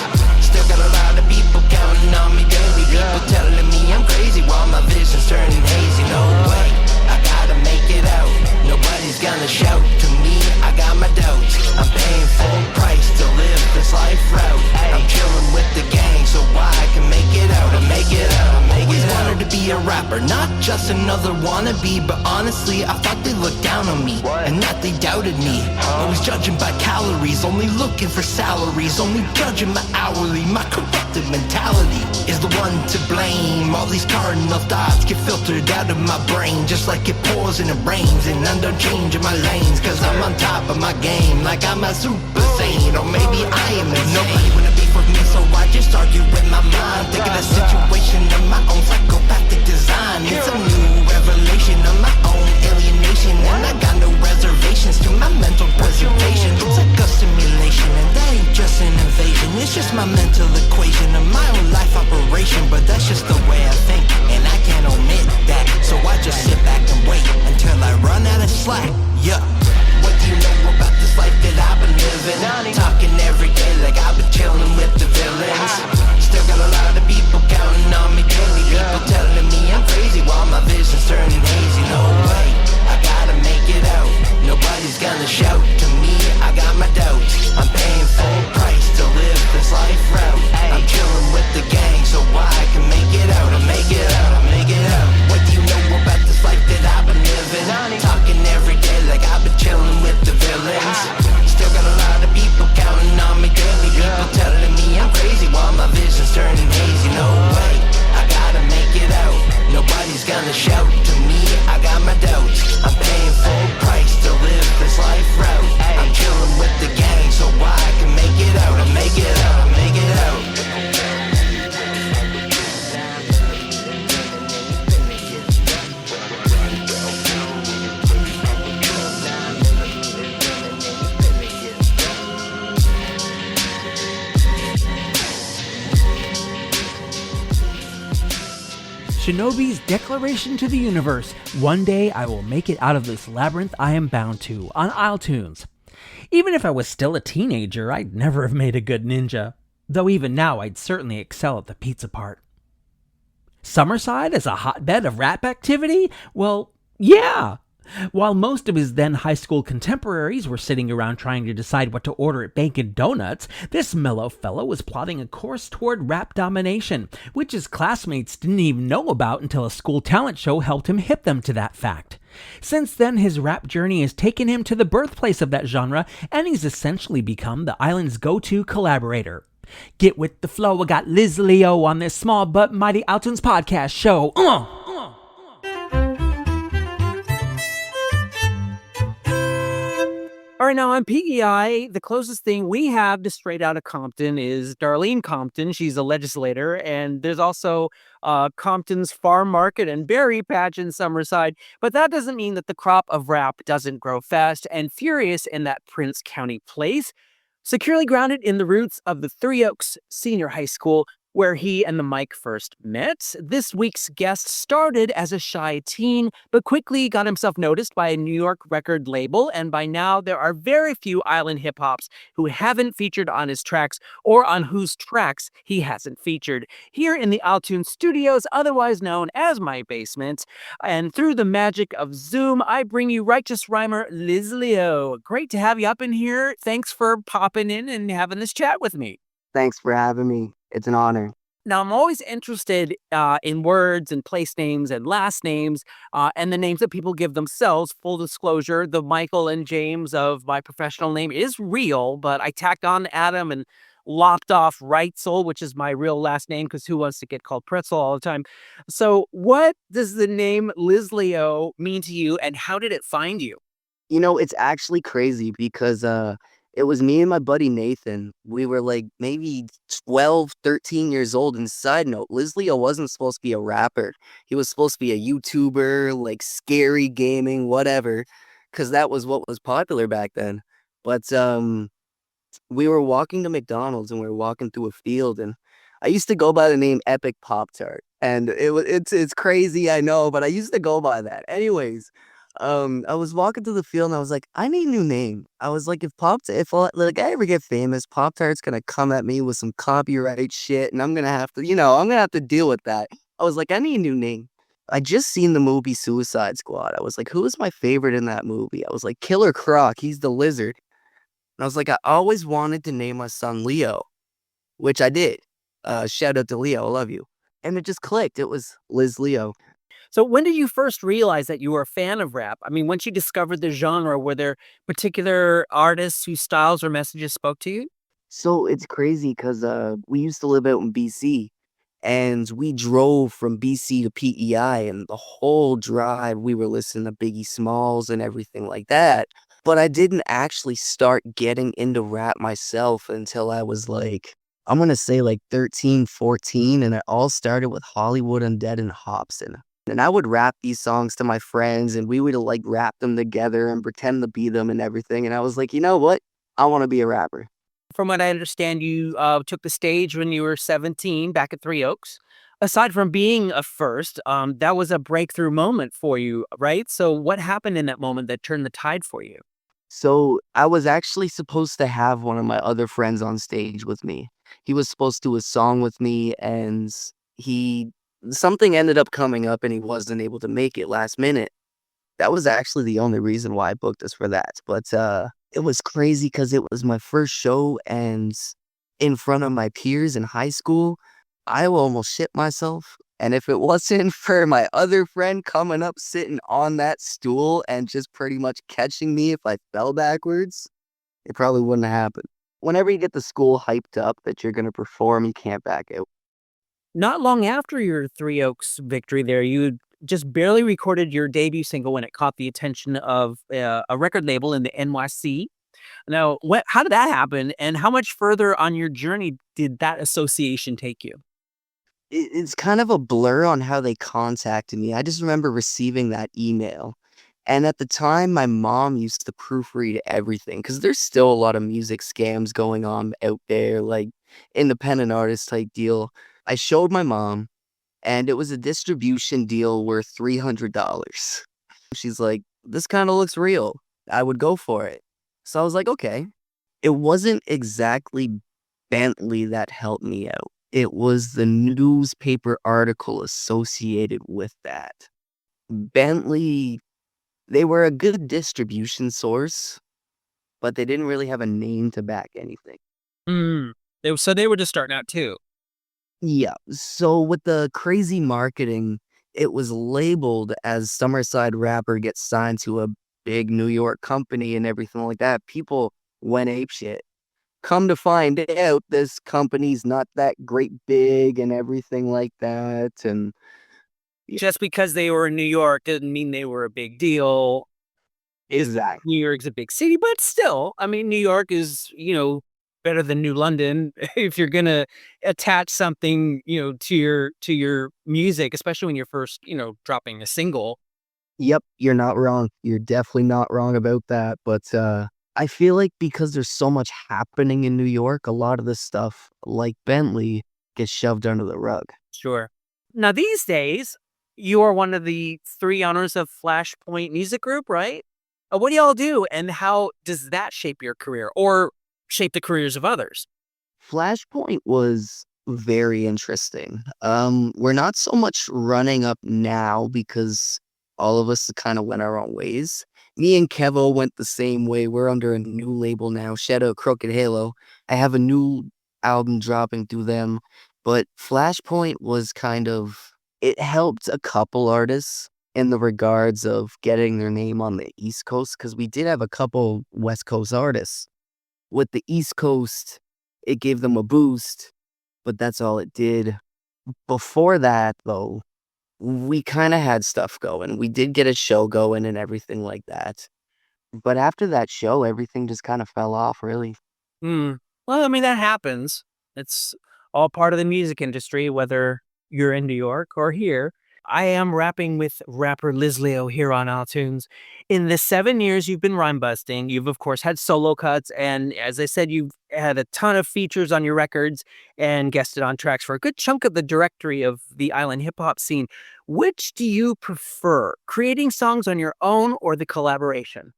S13: Still got a lot of people counting on me daily. People telling me I'm crazy while my vision's turning hazy. No way, I gotta make it out. Nobody's gonna shout to me, I got my doubts. I'm paying full price to live this life route. I'm chilling with the gang so I can make it out. I make it out. Always wanted to be a rapper, not just another wannabe. But honestly, I thought they looked down on me and that they doubted me. Always judging by calories, only looking for salaries, only judging my hourly. My corrupted mentality is the one to blame. All these cardinal thoughts get filtered out of my brain, just like it pours and it rains. And I'm done changing my lanes, cause I'm on top of my game, like I'm a super sane, or maybe I am insane. Nobody wanna be with me, so I just argue with my mind, thinking a situation of my own psychopathic design. It's a new revelation of my own alienation, and I got no reservations to my mental preservation. It's like a simulation, and that ain't just an invasion. It's just my mental equation of my own life operation. But that's just the way I think, and I can't omit that. So I just sit back and wait until I run out of slack. Yeah. What do you know about this life that I've been living? Talking every day like I've been chilling with the villains. Still got a lot of people counting on me daily. People telling me I'm crazy while my vision's turning
S2: Shinobi's declaration to the universe. One day I will make it out of this labyrinth I am bound to, on iLetunes. Even if I was still a teenager, I'd never have made a good ninja. Though even now, I'd certainly excel at the pizza part. Summerside as a hotbed of rap activity? Well, yeah. While most of his then high school contemporaries were sitting around trying to decide what to order at Bacon Donuts, this mellow fellow was plotting a course toward rap domination, which his classmates didn't even know about until a school talent show helped him hip them to that fact. Since then, his rap journey has taken him to the birthplace of that genre, and he's essentially become the island's go-to collaborator. Get with the flow, I got Lizleo on this small but mighty iTunes podcast show. All right, now on PEI, the closest thing we have to Straight Outta Compton is Darlene Compton. She's a legislator, and there's also Compton's Farm Market and Berry Patch in Summerside. But that doesn't mean that the crop of rap doesn't grow fast and furious in that Prince County place. Securely grounded in the roots of the Three Oaks Senior High School, where he and the mic first met, this week's guest started as a shy teen, but quickly got himself noticed by a New York record label, and by now there are very few island hip-hops who haven't featured on his tracks or on whose tracks he hasn't featured. Here in the iTunes studios, otherwise known as my basement, and through the magic of Zoom, I bring you righteous rhymer Lizleo. Great to have you up in here. Thanks for popping in and having this chat with me.
S20: Thanks for having me. It's an honor.
S2: Now, I'm always interested in words and place names and last names and the names that people give themselves. Full disclosure, the Michael and James of my professional name is real, but I tacked on Adam and lopped off Reitzel, which is my real last name, because who wants to get called Pretzel all the time? So what does the name Lizleo mean to you, and how did it find you?
S20: You know, it's actually crazy because it was me and my buddy Nathan. We were like maybe 12, 13 years old. And side note, Lizleo wasn't supposed to be a rapper. He was supposed to be a YouTuber, like scary gaming, whatever, because that was what was popular back then. But we were walking to McDonald's and we were walking through a field, and I used to go by the name Epic Pop-Tart. And it's crazy, I know, but I used to go by that. Anyways, I was walking through the field and I was like, I need a new name. I was like, if I ever get famous, Pop-Tart's gonna come at me with some copyright shit, and I'm gonna have to deal with that. I was like, I need a new name. I just seen the movie Suicide Squad. I was like, who is my favorite in that movie? I was like, Killer Croc, he's the lizard. And I was like, I always wanted to name my son Leo, which I did. Shout out to Leo, I love you. And it just clicked. It was Lizleo.
S2: So when did you first realize that you were a fan of rap? I mean, once you discovered the genre, were there particular artists whose styles or messages spoke to you?
S20: So it's crazy because we used to live out in BC, and we drove from BC to PEI, and the whole drive we were listening to Biggie Smalls and everything like that. But I didn't actually start getting into rap myself until I was like, I'm going to say like 13, 14, and it all started with Hollywood Undead and Hobson. And I would rap these songs to my friends, and we would like rap them together and pretend to be them and everything. And I was like, you know what? I want to be a rapper.
S2: From what I understand, you took the stage when you were 17 back at Three Oaks. Aside from being a first, that was a breakthrough moment for you, right? So what happened in that moment that turned the tide for you?
S20: So I was actually supposed to have one of my other friends on stage with me. He was supposed to do a song with me, and something ended up coming up and he wasn't able to make it last minute. That was actually the only reason why I booked us for that. But it was crazy because it was my first show, and in front of my peers in high school, I almost shit myself. And if it wasn't for my other friend coming up, sitting on that stool and just pretty much catching me if I fell backwards, it probably wouldn't have happened. Whenever you get the school hyped up that you're going to perform, you can't back out.
S2: Not long after your Three Oaks victory there, you just barely recorded your debut single when it caught the attention of a record label in the NYC. Now, how did that happen, and how much further on your journey did that association take you?
S20: It's kind of a blur on how they contacted me. I just remember receiving that email. And at the time, my mom used to proofread everything because there's still a lot of music scams going on out there, like independent artist type deal. I showed my mom, and it was a distribution deal worth $300. She's like, this kind of looks real. I would go for it. So I was like, okay. It wasn't exactly Bentley that helped me out. It was the newspaper article associated with that. Bentley, they were a good distribution source, but they didn't really have a name to back anything.
S2: So they were just starting out too.
S20: Yeah. So with the crazy marketing, it was labeled as Summerside Rapper gets signed to a big New York company and everything like that. People went apeshit. Come to find out, this company's not that great big and everything like that. And
S2: Just because they were in New York didn't mean they were a big deal.
S20: Exactly.
S2: New York's a big city, but still, I mean, New York is, better than New London if you're gonna attach something, to your music, especially when you're first, dropping a single.
S20: Yep, you're not wrong. You're definitely not wrong about that. But I feel like because there's so much happening in New York, a lot of this stuff, like Bentley, gets shoved under the rug.
S2: Sure. Now, these days, you are one of the 3 owners of Flashpoint Music Group, right? What do y'all do, and how does that shape your career or shape the careers of others?
S20: Flashpoint was very interesting. We're not so much running up now because all of us kind of went our own ways. Me and Kevo went the same way. We're under a new label now, Shadow Crooked Halo. I have a new album dropping through them, but Flashpoint was it helped a couple artists in the regards of getting their name on the East Coast, because we did have a couple West Coast artists. With the East Coast, it gave them a boost, but that's all it did. Before that, though, we kind of had stuff going. We did get a show going and everything like that. But after that show, everything just kind of fell off, really.
S2: Well, I mean, that happens. It's all part of the music industry, whether you're in New York or here. I am rapping with rapper Lizleo here on iTunes. In the 7 years you've been rhyme busting, you've of course had solo cuts, and as I said, you've had a ton of features on your records and guested on tracks for a good chunk of the directory of the island hip hop scene. Which do you prefer, creating songs on your own or the collaboration?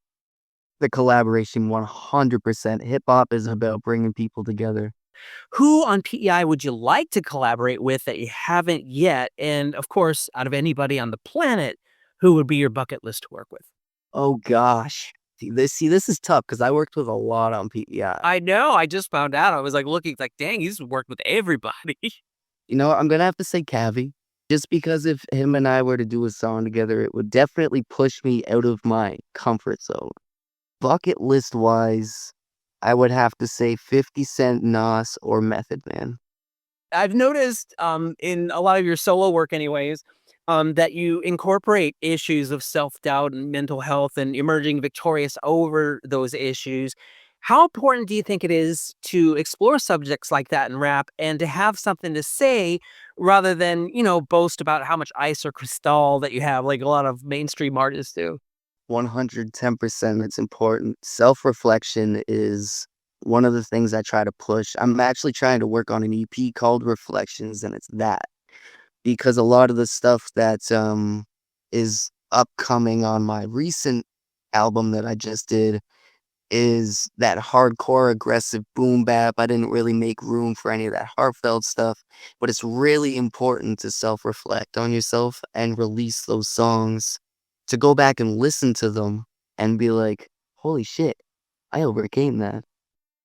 S20: The collaboration, 100%. Hip hop is about bringing people together.
S2: Who on PEI would you like to collaborate with that you haven't yet? And of course, out of anybody on the planet, who would be your bucket list to work with?
S20: Oh gosh. This is tough because I worked with a lot on PEI.
S2: I know. I just found out. I was like looking like, dang, he's worked with everybody.
S20: You know, I'm gonna have to say Cavi. Just because if him and I were to do a song together, it would definitely push me out of my comfort zone. Bucket list wise, I would have to say 50 Cent, Nas, or Method Man.
S2: I've noticed in a lot of your solo work anyways, that you incorporate issues of self-doubt and mental health and emerging victorious over those issues. How important do you think it is to explore subjects like that in rap and to have something to say rather than, boast about how much ice or crystal that you have like a lot of mainstream artists do?
S20: 110%. It's important. Self-reflection is one of the things I try to push. I'm actually trying to work on an EP called Reflections, and it's that. Because a lot of the stuff that is upcoming on my recent album that I just did is that hardcore, aggressive boom bap. I didn't really make room for any of that heartfelt stuff, but it's really important to self-reflect on yourself and release those songs, to go back and listen to them and be like, holy shit, I overcame that.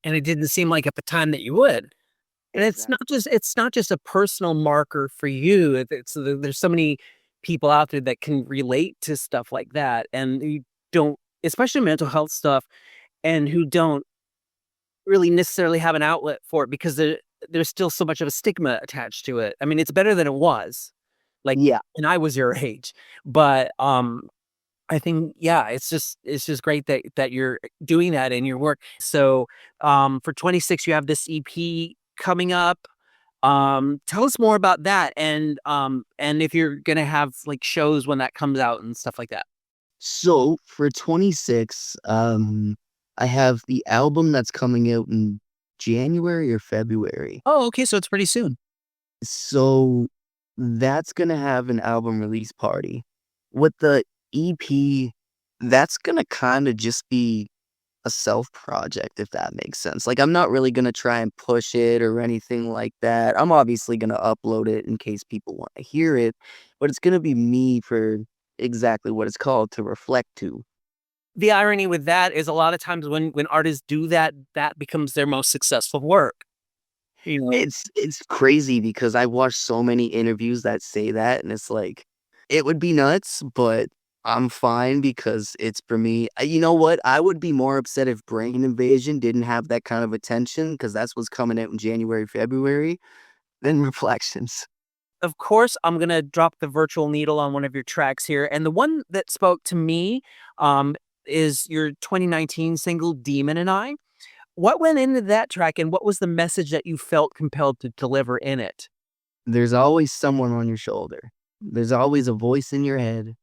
S2: And it didn't seem like at the time that you would. And it's not just a personal marker for you. There's so many people out there that can relate to stuff like that, and you don't, especially mental health stuff, and who don't really necessarily have an outlet for it because there's still so much of a stigma attached to it. I mean, it's better than it was. Like,
S20: yeah,
S2: and I was your age, but I think, yeah, it's just great that you're doing that in your work. So for 26, you have this EP coming up. Tell us more about that, and if you're gonna have like shows when that comes out and stuff like that.
S20: So for 26, I have the album that's coming out in January or February.
S2: Oh, okay, so it's pretty soon.
S20: So that's gonna have an album release party. With the EP, that's gonna kind of just be a self project, if that makes sense. Like, I'm not really gonna try and push it or anything like that. I'm obviously gonna upload it in case people want to hear it, but it's gonna be me for exactly what it's called, to reflect to.
S2: The irony with that is a lot of times when artists do that, that becomes their most successful work. You know,
S20: It's crazy because I watched so many interviews that say that, and it's like, it would be nuts, but I'm fine because it's for me. You know what? I would be more upset if Brain Invasion didn't have that kind of attention, because that's what's coming out in January, February, than Reflections.
S2: of course, I'm gonna drop the virtual needle on one of your tracks here, and the one that spoke to me is your 2019 single "Demon and I." What went into that track, and what was the message that you felt compelled to deliver in it?
S20: There's always someone on your shoulder. There's always a voice in your head.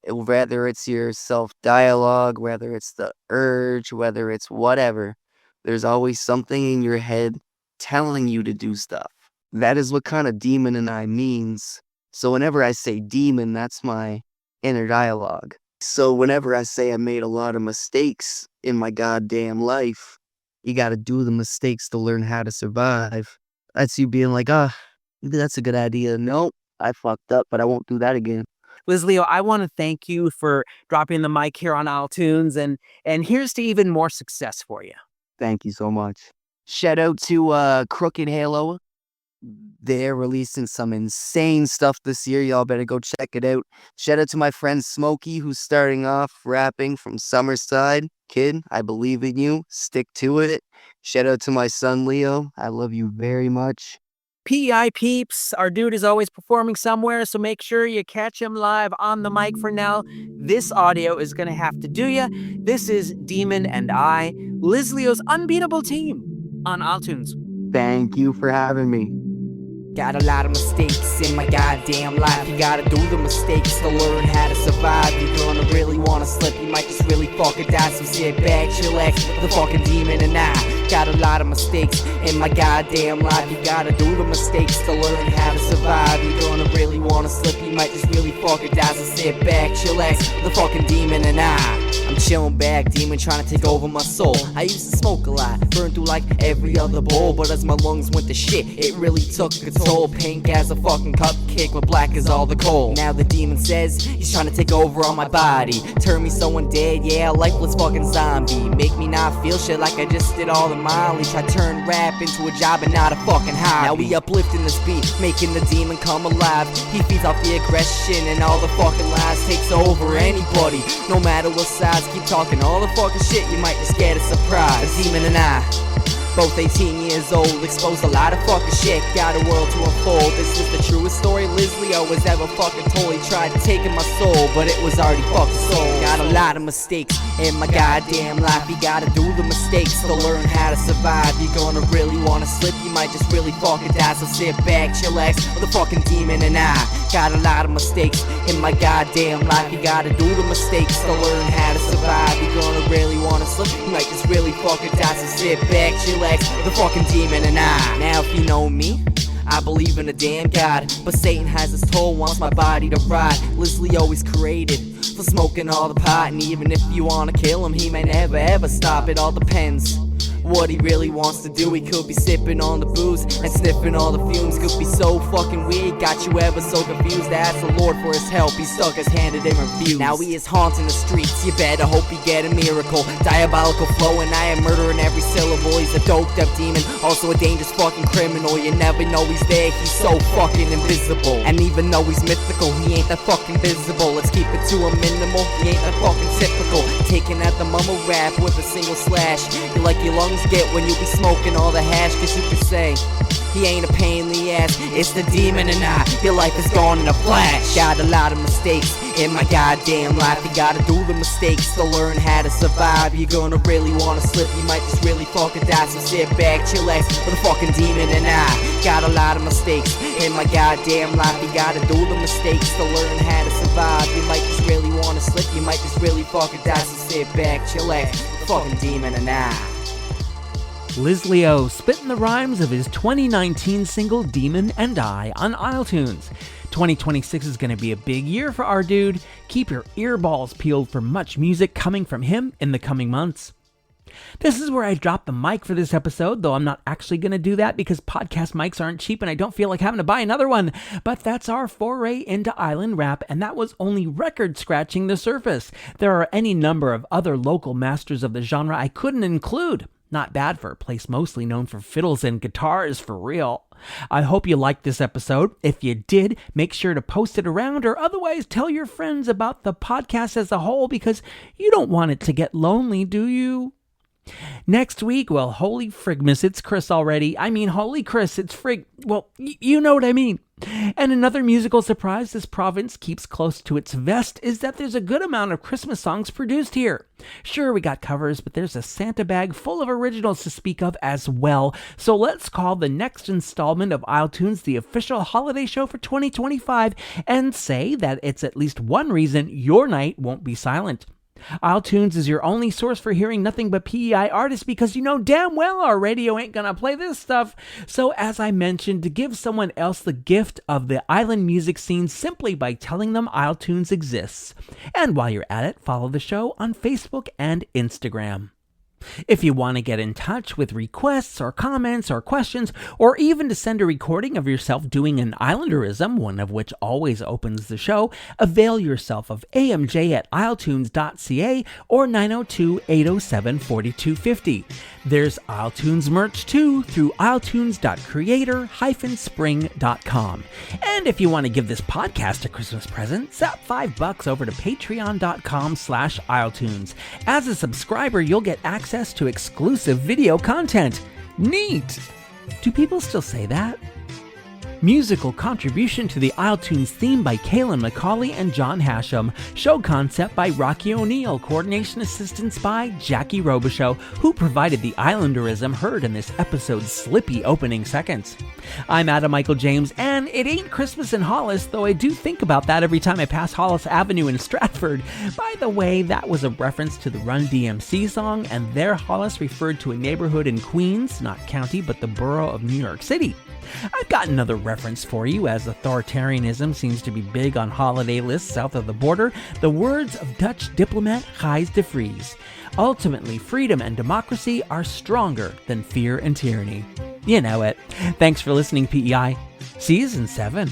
S20: Whether it's your self-dialogue, whether it's the urge, whether it's whatever, there's always something in your head telling you to do stuff. That is what kind of demon and I means. So whenever I say demon, that's my inner dialogue. So whenever I say I made a lot of mistakes in my goddamn life, you got to do the mistakes to learn how to survive. That's you being like, maybe that's a good idea. Nope, I fucked up, but I won't do that again.
S2: Lizleo, I want to thank you for dropping the mic here on iTunes, and here's to even more success for you.
S20: Thank you so much. Shout out to Crooked Halo. They're releasing some insane stuff this year. Y'all better go check it out. Shout out to my friend Smokey, who's starting off rapping from Summerside. Kid, I believe in you. Stick to it. Shout out to my son Leo. I love you very much.
S2: PEI peeps, our dude is always performing somewhere, so make sure you catch him live on the mic. For now, this audio is going to have to do ya. This is Demon and I, Lizleo's unbeatable team on iTunes.
S20: Thank you for having me.
S13: Got a lot of mistakes in my goddamn life. You gotta do the mistakes to learn how to survive. You're gonna really wanna slip, you might just really fucking die. So sit back, chillax, the fucking demon and I. Got a lot of mistakes in my goddamn life. You gotta do the mistakes to learn how to survive. You're gonna really wanna slip, you might just really fucking die. So sit back, chillax, the fucking demon and I. I'm chilling back, demon trying to take over my soul. I used to smoke a lot, burn through like every other bowl, but as my lungs went to shit, it really took a toll. Pink as a fucking cupcake, but black as all the coal. Now the demon says he's trying to take over on my body, turn me so undead, yeah, a lifeless fucking zombie. Make me not feel shit like I just did all the mileage. I turned rap into a job and not a fucking hobby. Now we uplifting this beat, making the demon come alive. He feeds off the aggression and all the fucking lies, takes over anybody, no matter what size. Keep talking all the fucking shit, you might just get a surprise. The demon and I, both 18 years old, exposed a lot of fucking shit, got a world to unfold. This is the truest story Lizleo has ever fucking told. He tried to take in my soul, but it was already fucking sold. Got a lot of mistakes in my goddamn life. You gotta do the mistakes to learn how to survive. You're gonna really wanna slip, you might just really fucking die. So sit back, chillax, with the fucking demon and I. Got a lot of mistakes in my goddamn life. You gotta do the mistakes to learn how to survive. You're gonna really wanna slip, you might just really fucking die. So sit back, chillax, the fucking demon and I. Now if you know me, I believe in a damn God, but Satan has his toll, wants my body to rot. Lizleo is created for smoking all the pot, and even if you wanna kill him, he may never ever stop. It all depends what he really wants to do. He could be sipping on the booze and sniffing all the fumes. Could be so fucking weird, got you ever so confused. Ask the Lord for his help, he stuck his hand in reviews. Now he is haunting the streets, you better hope you get a miracle. Diabolical flow and I am murdering every syllable. He's a doped up demon, also a dangerous fucking criminal. You never know he's there, he's so fucking invisible. And even though he's mythical, he ain't that fucking visible. Let's keep it to a minimal, he ain't that fucking typical. Taking out the mumble rap with a single slash. You like your lungs get when you be smoking all the hash, cause you could say he ain't a pain in the ass. It's the demon and I, your life is gone in a flash. Got a lot of mistakes in my goddamn life. You gotta do the mistakes to learn how to survive. You're gonna really wanna slip, you might just really fucking die. So sit back, chillax, with the fucking demon and I. Got a lot of mistakes in my goddamn life. You gotta do the mistakes to learn how to survive. You might just really wanna slip, you might just really fucking die. So sit back, chillax, the fucking demon and I.
S2: Lizleo spitting the rhymes of his 2019 single Demon and I on iTunes. 2026 is going to be a big year for our dude. Keep your earballs peeled for much music coming from him in the coming months. This is where I drop the mic for this episode, though I'm not actually going to do that because podcast mics aren't cheap and I don't feel like having to buy another one. But that's our foray into island rap, and that was only record scratching the surface. There are any number of other local masters of the genre I couldn't include. Not bad for a place mostly known for fiddles and guitars, for real. I hope you liked this episode. If you did, make sure to post it around or otherwise tell your friends about the podcast as a whole because you don't want it to get lonely, do you? Next week, well, holy frigmas, it's Chris already. I mean, holy Chris, it's well, you know what I mean. And another musical surprise this province keeps close to its vest is that there's a good amount of Christmas songs produced here. Sure, we got covers, but there's a Santa bag full of originals to speak of as well. So let's call the next installment of iTunes the official holiday show for 2025 and say that it's at least one reason your night won't be silent. iTunes is your only source for hearing nothing but PEI artists because you know damn well our radio ain't gonna play this stuff. So as I mentioned, to give someone else the gift of the island music scene simply by telling them iTunes exists. And while you're at it, follow the show on Facebook and Instagram. If you want to get in touch with requests or comments or questions, or even to send a recording of yourself doing an islanderism, one of which always opens the show, avail yourself of amj@iletunes.ca or 902-807-4250. There's iTunes merch too through iletunes.creator-spring.com. And if you want to give this podcast a Christmas present, zap $5 over to patreon.com/iletunes. As a subscriber, you'll get access to exclusive video content. Neat! Do people still say that? Musical contribution to the iTunes theme by Kaylin McCauley and John Hashem. Show concept by Rocky O'Neill. Coordination assistance by Jackie Robichaux, who provided the islanderism heard in this episode's slippy opening seconds. I'm Adam Michael James, and it ain't Christmas in Hollis, though I do think about that every time I pass Hollis Avenue in Stratford. By the way, that was a reference to the Run DMC song, and their Hollis referred to a neighborhood in Queens, not county, but the borough of New York City. I've got another reference for you, as authoritarianism seems to be big on holiday lists south of the border. The words of Dutch diplomat Gijs de Vries. Ultimately, freedom and democracy are stronger than fear and tyranny. You know it. Thanks for listening, PEI. See you in 7.